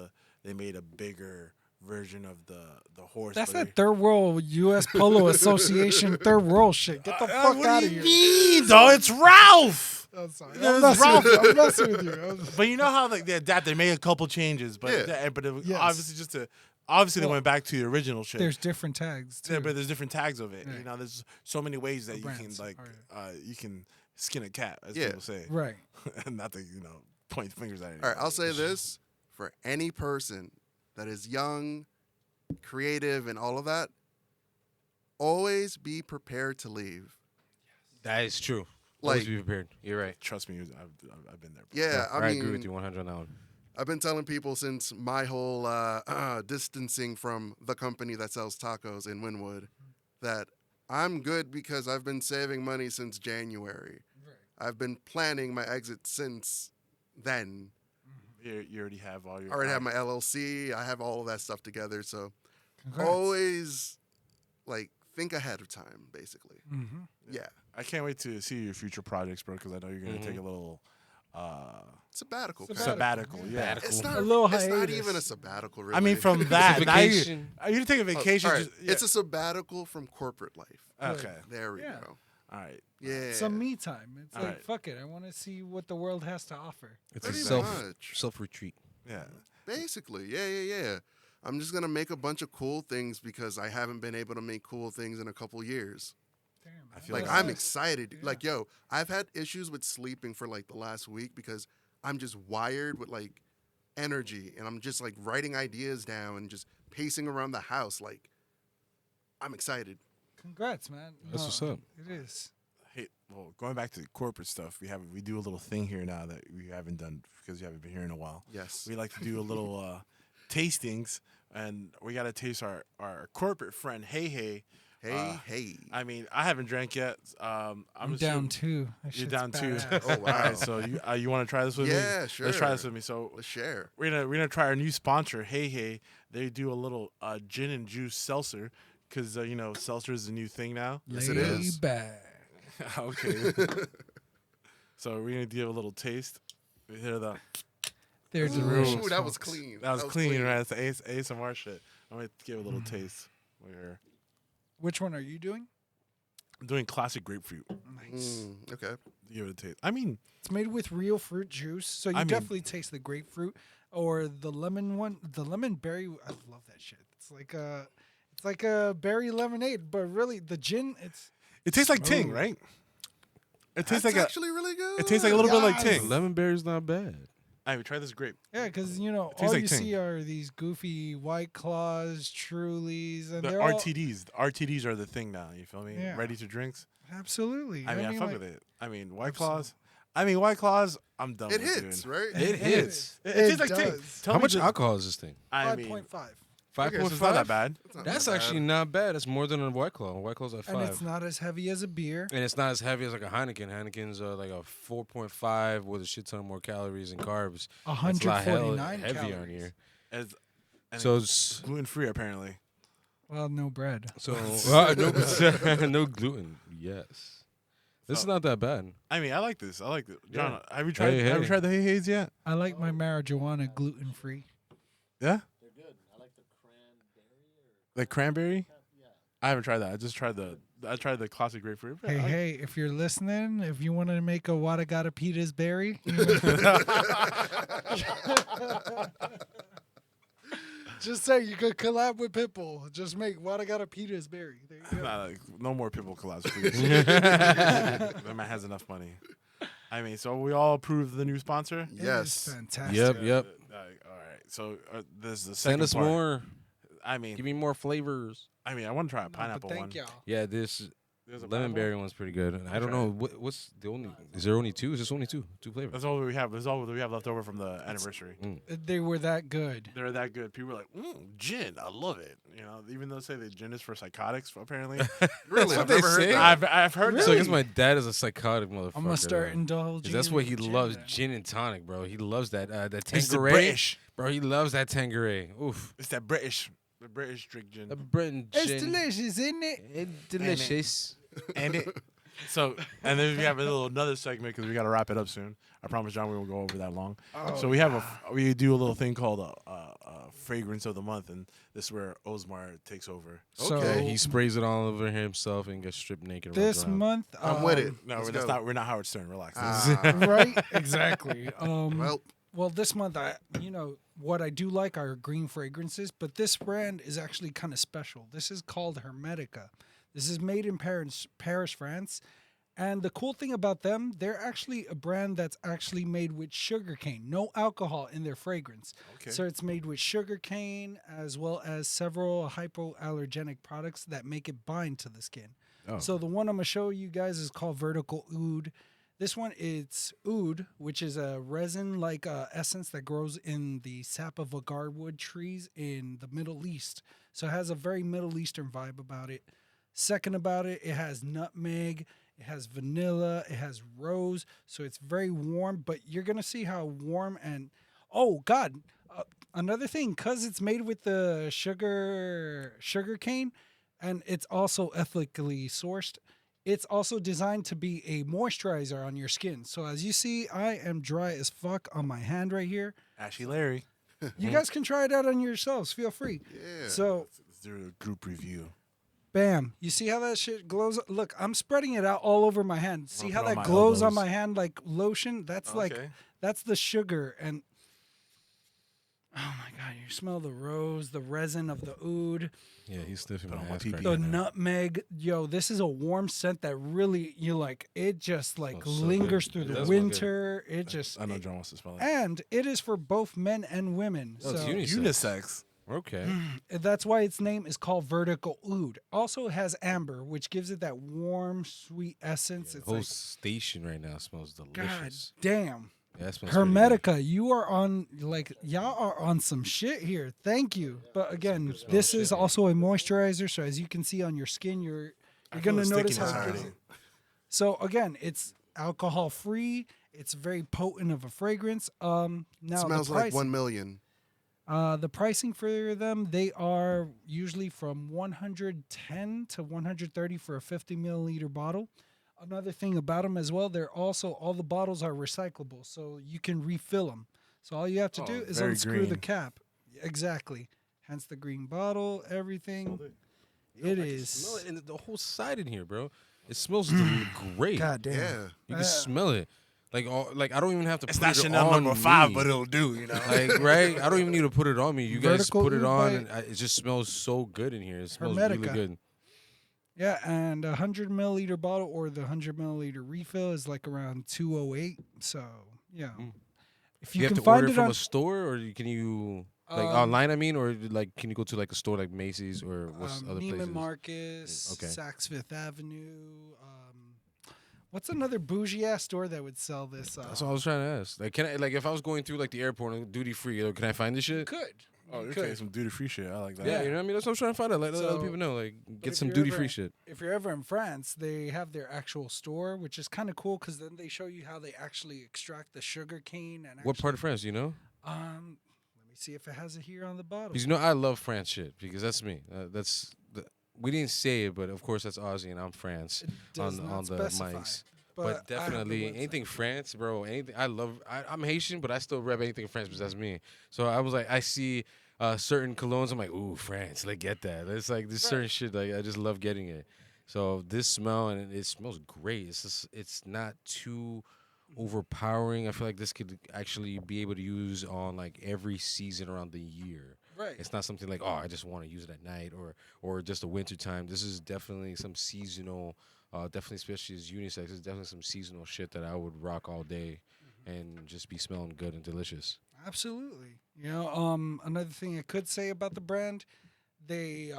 Speaker 2: they made a bigger version of the horse.
Speaker 5: That's
Speaker 2: but
Speaker 5: that third world U.S. Polo Association third world shit. Get the fuck
Speaker 2: what
Speaker 5: out
Speaker 2: do
Speaker 5: of
Speaker 2: you
Speaker 5: here.
Speaker 2: mean, dog? It's Ralph.
Speaker 5: I'm sorry.
Speaker 2: There's
Speaker 5: I'm messing
Speaker 2: Ralph.
Speaker 5: with you. I'm messing with you.
Speaker 2: But you know how like they adapt? They made a couple changes, but
Speaker 4: Yeah.
Speaker 2: but it was
Speaker 5: Yes.
Speaker 2: obviously just to obviously they
Speaker 5: Well,
Speaker 2: went back to the original shit.
Speaker 5: There's different tags too.
Speaker 2: Yeah, but there's different tags of it.
Speaker 5: Right.
Speaker 2: You know, there's so many ways that you
Speaker 5: brands.
Speaker 2: can like
Speaker 5: Alright.
Speaker 2: you can skin a cat, as
Speaker 4: Yeah.
Speaker 2: people say.
Speaker 5: Right.
Speaker 2: Not to point fingers at it.
Speaker 4: All right, I'll say this for any person that is young, creative, and all of that, always be prepared to leave.
Speaker 3: That is true.
Speaker 4: Like-
Speaker 3: Always be prepared. You're right.
Speaker 2: Trust me, I've been there.
Speaker 4: Yeah, I mean,
Speaker 3: agree with you 100 on that one.
Speaker 4: I've been telling people since my whole distancing from the company that sells tacos in Wynwood that I'm good because I've been saving money since January. I've been planning my exit since then.
Speaker 2: You already have all your.
Speaker 4: I already have my LLC. I have all of that stuff together. So
Speaker 5: Congrats.
Speaker 4: always, like, think ahead of time, basically.
Speaker 5: Mm-hmm.
Speaker 4: Yeah.
Speaker 2: I can't wait to see your future projects, bro, because I know you're gonna take a little
Speaker 4: Sabbatical.
Speaker 2: sabbatical. Yeah.
Speaker 4: It's not,
Speaker 5: A little
Speaker 4: it's not
Speaker 5: hiatus.
Speaker 4: even a sabbatical, really.
Speaker 2: I mean, from that, now
Speaker 3: vacation.
Speaker 2: you take a
Speaker 4: Oh,
Speaker 2: vacation.
Speaker 4: all right.
Speaker 2: Just, yeah.
Speaker 4: It's a sabbatical from corporate life.
Speaker 2: Okay.
Speaker 4: There we
Speaker 5: Yeah.
Speaker 4: go.
Speaker 2: All right.
Speaker 4: Yeah.
Speaker 5: Some me time. It's like,
Speaker 2: Alright.
Speaker 5: fuck it. I want to see what the world has to offer.
Speaker 3: It's
Speaker 4: Pretty
Speaker 3: a
Speaker 4: much.
Speaker 3: self retreat.
Speaker 2: Yeah.
Speaker 4: Basically, yeah. I'm just gonna make a bunch of cool things because I haven't been able to make cool things in a couple years.
Speaker 5: Damn,
Speaker 2: I feel
Speaker 4: Like
Speaker 2: that's
Speaker 4: I'm
Speaker 2: nice.
Speaker 4: excited.
Speaker 5: Yeah.
Speaker 4: Like, yo, I've had issues with sleeping for like the last week because I'm just wired with like energy and I'm just like writing ideas down and just pacing around the house. Like, I'm excited.
Speaker 5: Congrats, man.
Speaker 3: That's what's up.
Speaker 5: It is.
Speaker 2: Hey, well, going back to the corporate stuff, we do a little thing here now that we haven't done because you haven't been here in a while.
Speaker 4: Yes.
Speaker 2: We like to do a little tastings, and we got to taste our corporate friend Hey,
Speaker 4: Hey.
Speaker 2: I mean, I haven't drank yet.
Speaker 5: I'm
Speaker 2: I'm
Speaker 5: down too. That
Speaker 2: You're
Speaker 5: shit's
Speaker 2: down too.
Speaker 5: badass.
Speaker 4: Oh,
Speaker 2: All
Speaker 4: wow.
Speaker 2: right, so you want to try this with me?
Speaker 4: Yeah, sure.
Speaker 2: Let's try this with me. So
Speaker 4: Let's share.
Speaker 2: we're gonna try our new sponsor. Hey, they do a little gin and juice seltzer because seltzer is a new thing now.
Speaker 4: Yes, it
Speaker 5: Lay
Speaker 4: is.
Speaker 5: back.
Speaker 2: Okay. So we're gonna give a little taste. We hear the
Speaker 5: They're
Speaker 4: Ooh,
Speaker 5: delicious.
Speaker 4: that was
Speaker 5: folks.
Speaker 4: clean.
Speaker 2: that was clean, right? It's the ASMR shit. I'm gonna give a little taste. Look here.
Speaker 5: Which one are you doing?
Speaker 2: I'm doing classic grapefruit.
Speaker 5: Nice.
Speaker 4: Okay.
Speaker 2: Give it a taste. I mean,
Speaker 5: It's made with real fruit juice, so you
Speaker 2: I mean-
Speaker 5: definitely taste the grapefruit or the lemon one. The lemon berry, I love that shit. It's like a berry lemonade, but really the gin,
Speaker 2: it tastes like Ting,
Speaker 5: Smooth.
Speaker 2: right? It tastes
Speaker 4: That's
Speaker 2: like
Speaker 4: actually really good.
Speaker 2: it tastes like a little bit like
Speaker 5: Yes.
Speaker 2: Ting.
Speaker 3: Lemon berry's not bad.
Speaker 2: I mean, try this grape.
Speaker 5: yeah, because
Speaker 2: tastes
Speaker 5: all
Speaker 2: like
Speaker 5: you
Speaker 2: Ting.
Speaker 5: see are these goofy White Claws, Trulies, and
Speaker 2: The
Speaker 5: they're all
Speaker 2: RTDs. The RTDs are the thing now. You feel me?
Speaker 5: Yeah.
Speaker 2: Ready to drinks.
Speaker 5: absolutely.
Speaker 2: I mean, I fuck
Speaker 5: like,
Speaker 2: with it. I mean, White Claws. White Claws. I'm done.
Speaker 4: It
Speaker 2: with
Speaker 4: hits,
Speaker 2: dude.
Speaker 4: right?
Speaker 3: It hits.
Speaker 2: It
Speaker 5: It
Speaker 2: tastes like Ting.
Speaker 5: does.
Speaker 2: Tell
Speaker 3: How
Speaker 2: me
Speaker 3: much
Speaker 2: the-
Speaker 3: alcohol is this thing?
Speaker 2: I mean,
Speaker 5: 5.5,
Speaker 3: 5.5.
Speaker 2: okay, so it's not that bad.
Speaker 4: It's not
Speaker 3: That's
Speaker 4: that
Speaker 3: actually
Speaker 4: bad.
Speaker 3: not bad. That's more than a White Claw. White Claw's at 5.
Speaker 5: and it's not as heavy as a beer.
Speaker 3: And it's not as heavy as like a Heineken. Heineken's like a 4.5 with a shit ton more calories and carbs. It's a lot
Speaker 5: 149
Speaker 3: heavier on
Speaker 5: calories.
Speaker 3: here.
Speaker 2: As, and
Speaker 3: So
Speaker 2: it's
Speaker 3: it's
Speaker 2: gluten free apparently.
Speaker 5: Well, no bread.
Speaker 3: so no gluten. Yes, this is not that bad.
Speaker 2: I mean, I like this. I like it.
Speaker 3: Yeah.
Speaker 2: John, have you tried?
Speaker 3: Hey,
Speaker 2: Have you
Speaker 3: hey.
Speaker 2: tried the Hey Haze yet?
Speaker 5: I like my marijuana gluten free.
Speaker 2: Yeah. They're good. I like the cranberry. The cranberry? I haven't tried that. I tried the classic grapefruit.
Speaker 5: Hey, if you're listening, if you want to make a Wada Gata Pita's berry, just say you could collab with Pitbull. Just make Wada Gata Pita's berry. There you go.
Speaker 2: Nah, like, no more people collabs, please. That man has enough money. I mean, so we all approve the new sponsor?
Speaker 5: It is
Speaker 4: Yes.
Speaker 5: fantastic.
Speaker 3: Yep.
Speaker 2: All right. So this is the
Speaker 3: Send
Speaker 2: second
Speaker 3: us
Speaker 2: part.
Speaker 3: more.
Speaker 2: I mean,
Speaker 3: Give me more flavors.
Speaker 2: I want to try a
Speaker 5: No, but
Speaker 2: pineapple
Speaker 5: thank
Speaker 2: one.
Speaker 5: y'all.
Speaker 3: Yeah, this
Speaker 2: There's a
Speaker 3: lemon
Speaker 2: pineapple?
Speaker 3: berry one's pretty good. I don't know what's the only. Is there only 2? Is this only 2 flavors?
Speaker 2: That's all we have. That's all we have left over from the anniversary.
Speaker 5: They were that good.
Speaker 2: They're that good. People are like, gin. I love it. Even though they say that gin is for psychotics, apparently.
Speaker 4: Really?
Speaker 3: what
Speaker 4: I've
Speaker 3: they
Speaker 4: never heard
Speaker 3: say.
Speaker 4: that.
Speaker 2: I've heard
Speaker 3: So I
Speaker 2: that.
Speaker 3: guess my dad is a psychotic motherfucker.
Speaker 5: I'm gonna start
Speaker 3: though.
Speaker 5: indulging.
Speaker 3: That's what he
Speaker 5: in gin
Speaker 3: loves,
Speaker 5: then.
Speaker 3: gin and tonic, bro. He loves that that
Speaker 2: It's the
Speaker 3: Tanqueray.
Speaker 2: British.
Speaker 3: Bro, he loves that Tanqueray. Oof.
Speaker 2: It's that British. The British drink gin.
Speaker 3: The Britain
Speaker 5: It's
Speaker 3: gin.
Speaker 5: delicious, isn't it?
Speaker 3: It's delicious.
Speaker 2: And then we have another segment because we got to wrap it up soon. I promise, John, we won't go over that long. So we do a little thing called a fragrance of the month, and this is where Osmar takes over.
Speaker 5: So
Speaker 4: Okay.
Speaker 3: He sprays it all over himself and gets stripped naked. and runs
Speaker 5: this
Speaker 3: around.
Speaker 5: month,
Speaker 4: I'm with it.
Speaker 2: No,
Speaker 4: Let's
Speaker 2: that's
Speaker 4: go.
Speaker 2: not. We're not Howard Stern. Relax.
Speaker 5: right? Exactly.
Speaker 4: Well,
Speaker 5: This month, what I do like are green fragrances, but this brand is actually kind of special. This is called Hermetica. This is made in Paris, France. And the cool thing about them, they're actually a brand that's actually made with sugarcane. No alcohol in their fragrance.
Speaker 2: Okay.
Speaker 5: So it's made with sugarcane as well as several hypoallergenic products that make it bind to the skin.
Speaker 3: Oh.
Speaker 5: So the one I'm going to show you guys is called Vertical Oud. This one, it's oud, which is a resin-like essence that grows in the sap of agarwood trees in the Middle East. So it has a very Middle Eastern vibe about it. Second about it, it has nutmeg, it has vanilla, it has rose. So it's very warm, but you're going to see how warm and... Oh, God. Another thing, because it's made with the sugar cane, and it's also ethically sourced, it's also designed to be a moisturizer on your skin. So as you see, I am dry as fuck on my hand right here.
Speaker 2: Ashy Larry.
Speaker 5: You guys can try it out on yourselves. Feel free.
Speaker 4: yeah.
Speaker 5: So,
Speaker 2: Let's do a group review.
Speaker 5: bam. You see how that shit glows? Look, I'm spreading it out all over my hand. See
Speaker 2: I'll
Speaker 5: how
Speaker 2: put on
Speaker 5: that
Speaker 2: my
Speaker 5: glows on
Speaker 2: elbows.
Speaker 5: my hand like lotion? That's
Speaker 2: Okay.
Speaker 5: that's the sugar. And oh my God, you smell the rose, the resin of the oud.
Speaker 3: Yeah, he's sniffing
Speaker 2: Put
Speaker 3: my
Speaker 2: on my
Speaker 3: ass
Speaker 2: pee-pee.
Speaker 3: crack
Speaker 5: The
Speaker 3: right now.
Speaker 5: nutmeg, yo, this is a warm scent that really you like. It just like
Speaker 3: Smells so
Speaker 5: lingers
Speaker 3: good.
Speaker 5: through
Speaker 3: It
Speaker 5: the
Speaker 3: does smell good.
Speaker 5: winter. It just
Speaker 2: I know John wants to smell it.
Speaker 5: and it is for both men and women.
Speaker 3: Oh, it's
Speaker 5: so
Speaker 3: unisex.
Speaker 2: Unisex.
Speaker 3: Okay.
Speaker 5: that's why its name is called Vertical Oud. Also it has amber, which gives it that warm, sweet essence.
Speaker 3: The
Speaker 5: It's
Speaker 3: whole
Speaker 5: like,
Speaker 3: station right now smells
Speaker 5: God
Speaker 3: delicious.
Speaker 5: damn.
Speaker 3: Yeah, that smells pretty good.
Speaker 5: Hermetica, you are on y'all are on some shit here. Thank you. But again, this is also a moisturizer, so as you can see on your skin, you're gonna notice how it gives it. So again, it's alcohol free. It's very potent of a fragrance. Now
Speaker 4: Smells
Speaker 5: the
Speaker 4: like
Speaker 5: pricing,
Speaker 4: 1 million.
Speaker 5: The pricing for them, they are usually from 110 to 130 for a 50 milliliter bottle. Another thing about them as well, they're also all the bottles are recyclable, so you can refill them. So all you have to do is
Speaker 2: very
Speaker 5: unscrew the
Speaker 2: green.
Speaker 5: cap. Exactly. Hence the green bottle, everything. It is.
Speaker 3: Smell it, and the whole side in here, bro. It smells great.
Speaker 5: God damn.
Speaker 4: Yeah.
Speaker 3: You can smell it. Like I don't even have to
Speaker 2: It's
Speaker 3: put
Speaker 2: not
Speaker 3: it
Speaker 2: Chanel
Speaker 3: on
Speaker 2: number 5,
Speaker 3: me.
Speaker 2: but it'll do, you know.
Speaker 3: Like, right? I don't even need to put it on me. You guys
Speaker 5: Vertical
Speaker 3: put it
Speaker 5: oud
Speaker 3: on,
Speaker 5: by
Speaker 3: and it just smells so good in here. It smells really
Speaker 5: Hermetica.
Speaker 3: good.
Speaker 5: Yeah, and a 100 milliliter bottle or the 100 milliliter refill is like around 208. So yeah, if
Speaker 3: You
Speaker 5: you
Speaker 3: have
Speaker 5: can
Speaker 3: to order
Speaker 5: find
Speaker 3: it
Speaker 5: it
Speaker 3: from
Speaker 5: on
Speaker 3: a store, or can you like online? I mean, or like can you go to like a store like Macy's or what's other places?
Speaker 5: Neiman Marcus,
Speaker 3: Okay.
Speaker 5: Saks Fifth Avenue. What's another bougie ass store that would sell this?
Speaker 3: That's what I was trying to ask. Like, can I like if I was going through like the airport and duty free, can I find this shit?
Speaker 5: Could.
Speaker 2: Oh, you're getting some duty free shit. I like that.
Speaker 3: Yeah, you know what I mean. That's what I'm trying to find out. Let other
Speaker 5: So,
Speaker 3: people know. Like, get
Speaker 5: if
Speaker 3: some
Speaker 5: you're
Speaker 3: duty
Speaker 5: ever-
Speaker 3: free shit.
Speaker 5: If you're ever in France, they have their actual store, which is kind of cool because then they show you how they actually extract the sugar cane. And
Speaker 3: What part of France? Do you know?
Speaker 5: Let me see if it has it here on the bottle.
Speaker 3: Because you know I love France shit because that's me. We didn't say it, but of course that's Aussie and I'm France
Speaker 5: does
Speaker 3: on
Speaker 5: not
Speaker 3: the
Speaker 5: specify,
Speaker 3: mics.
Speaker 5: but
Speaker 3: But
Speaker 5: I have the
Speaker 3: definitely
Speaker 5: website.
Speaker 3: anything France, bro. Anything I love. I'm Haitian, but I still rep anything France because that's me. So I was like, I see certain colognes. I'm like, ooh, France. Like, get that. It's like this certain shit. Like, I just love getting it. So this smell and it smells great. It's not too overpowering. I feel like this could actually be able to use on like every season around the year.
Speaker 5: Right.
Speaker 3: It's not something like, oh, I just want to use it at night or just a winter time. This is definitely some seasonal, definitely especially as unisex. It's definitely some seasonal shit that I would rock all day and just be smelling good and delicious.
Speaker 5: Absolutely. You know, another thing I could say about the brand, they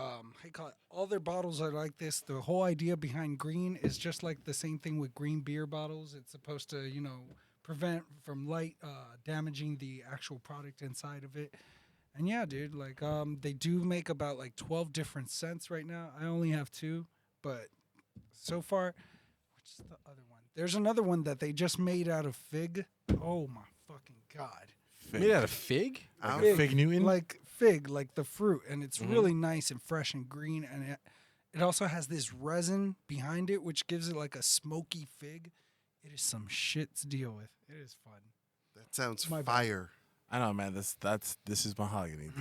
Speaker 5: call it, all their bottles are like this. The whole idea behind green is just like the same thing with green beer bottles. It's supposed to, you know, prevent from light damaging the actual product inside of it. And yeah, dude, like they do make about like 12 different scents right now. I only have 2, but so far, which is the other one? There's another one that they just made out of fig. Oh my fucking god.
Speaker 3: Made out of fig?
Speaker 2: Like a fig Newton?
Speaker 5: Like fig, like the fruit, and it's really nice and fresh and green, and it also has this resin behind it, which gives it like a smoky fig. It is some shit to deal with. It is fun.
Speaker 4: That sounds
Speaker 5: My bad.
Speaker 4: fire.
Speaker 2: I know, man. This is Mahogany, dude.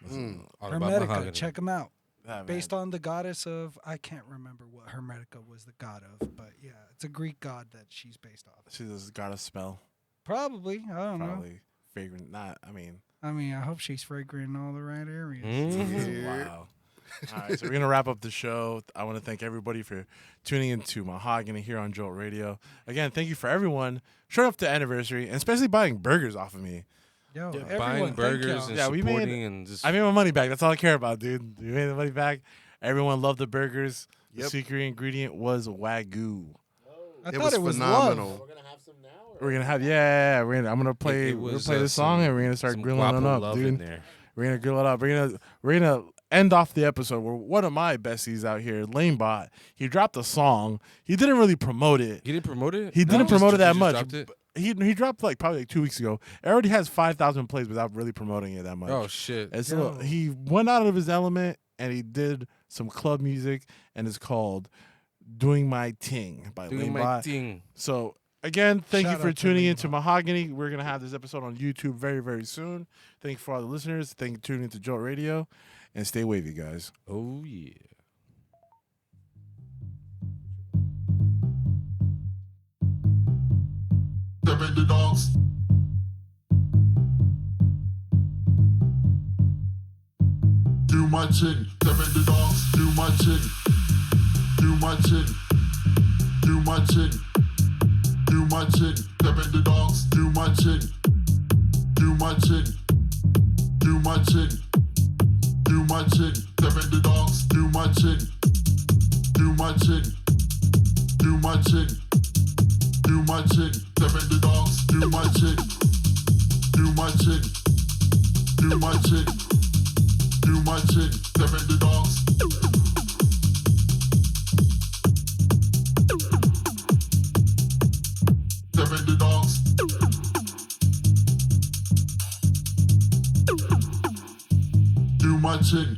Speaker 2: Listen,
Speaker 3: All about
Speaker 5: Hermetica,
Speaker 3: mahogany.
Speaker 5: check them out.
Speaker 2: yeah, man.
Speaker 5: Based on the goddess of, I can't remember what Hermetica was the god of, but yeah, it's a Greek god that she's based off.
Speaker 2: She just got a smell.
Speaker 5: Probably, I don't know.
Speaker 2: Probably fragrant. Not, I mean,
Speaker 5: I hope she's fragrant in all the right areas.
Speaker 2: wow. All right, so we're gonna wrap up the show. I want to thank everybody for tuning into Mahogany here on Jolt Radio. Again, thank you for everyone showing up to the anniversary and especially buying burgers off of me.
Speaker 5: Yo,
Speaker 3: Buying
Speaker 5: everyone, thank
Speaker 3: burgers
Speaker 5: y'all.
Speaker 3: and
Speaker 2: Yeah, we made-
Speaker 3: supporting and just
Speaker 2: I made my money back. That's all I care about, dude. We made the money back. Everyone loved the burgers. The
Speaker 4: Yep.
Speaker 2: secret ingredient was Wagyu.
Speaker 5: I
Speaker 4: It
Speaker 5: thought
Speaker 4: was
Speaker 5: it was
Speaker 4: phenomenal.
Speaker 5: love.
Speaker 2: We're gonna have I'm gonna play.
Speaker 3: It
Speaker 2: We're gonna
Speaker 3: was,
Speaker 2: play this song and we're gonna start
Speaker 3: some
Speaker 2: grilling
Speaker 3: Guapo
Speaker 2: it up,
Speaker 3: love in
Speaker 2: dude.
Speaker 3: there.
Speaker 2: We're gonna grill it up. We're gonna end off the episode where one of my besties out here, Lanebot, he dropped a song. He didn't really promote it.
Speaker 3: You didn't promote it?
Speaker 2: He didn't
Speaker 3: Just-
Speaker 2: promote it
Speaker 3: you
Speaker 2: that
Speaker 3: just
Speaker 2: much.
Speaker 3: dropped it?
Speaker 2: He dropped probably like 2 weeks ago. It already has 5,000 plays without really promoting it that much.
Speaker 3: Oh shit!
Speaker 2: And so he went out of his element and he did some club music and it's called "Doing My Ting" by
Speaker 3: Doing my
Speaker 2: Lanebot.
Speaker 3: thing.
Speaker 2: So again, thank
Speaker 5: Shout
Speaker 2: you for
Speaker 5: out to
Speaker 2: tuning into
Speaker 5: Lanebot.
Speaker 2: Mahogany. We're gonna have this episode on YouTube very, very soon. Thank you for all the listeners. Thank you for tuning into Jolt Radio, and stay wavy, guys.
Speaker 3: Oh yeah.
Speaker 10: Step in the dance. Do my chin. Step in the dance. Do my chin. Do my chin. Do my chin. Do my chin. Step in the dance. Do my chin. Do my chin. Do my chin. Do my chin. Step in the dance. Do my chin. Do my chin. Do my chin. Do do my thing. Them in the dance, do my thing. Do my thing. Do my thing. Do my thing. Them in the dance. Them in the dance. Do my thing.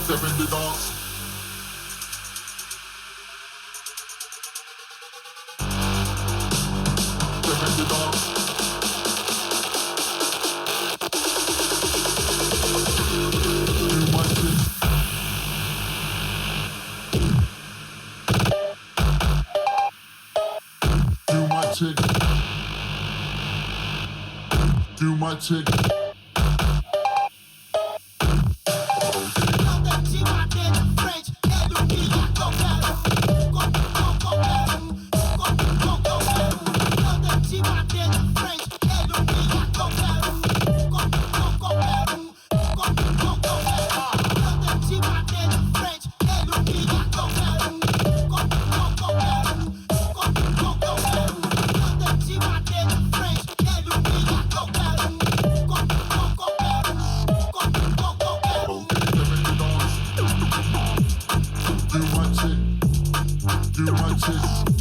Speaker 10: Them in the dance. Them in the dance. Do my thing. Do my thing. Do my thing. Do my thing.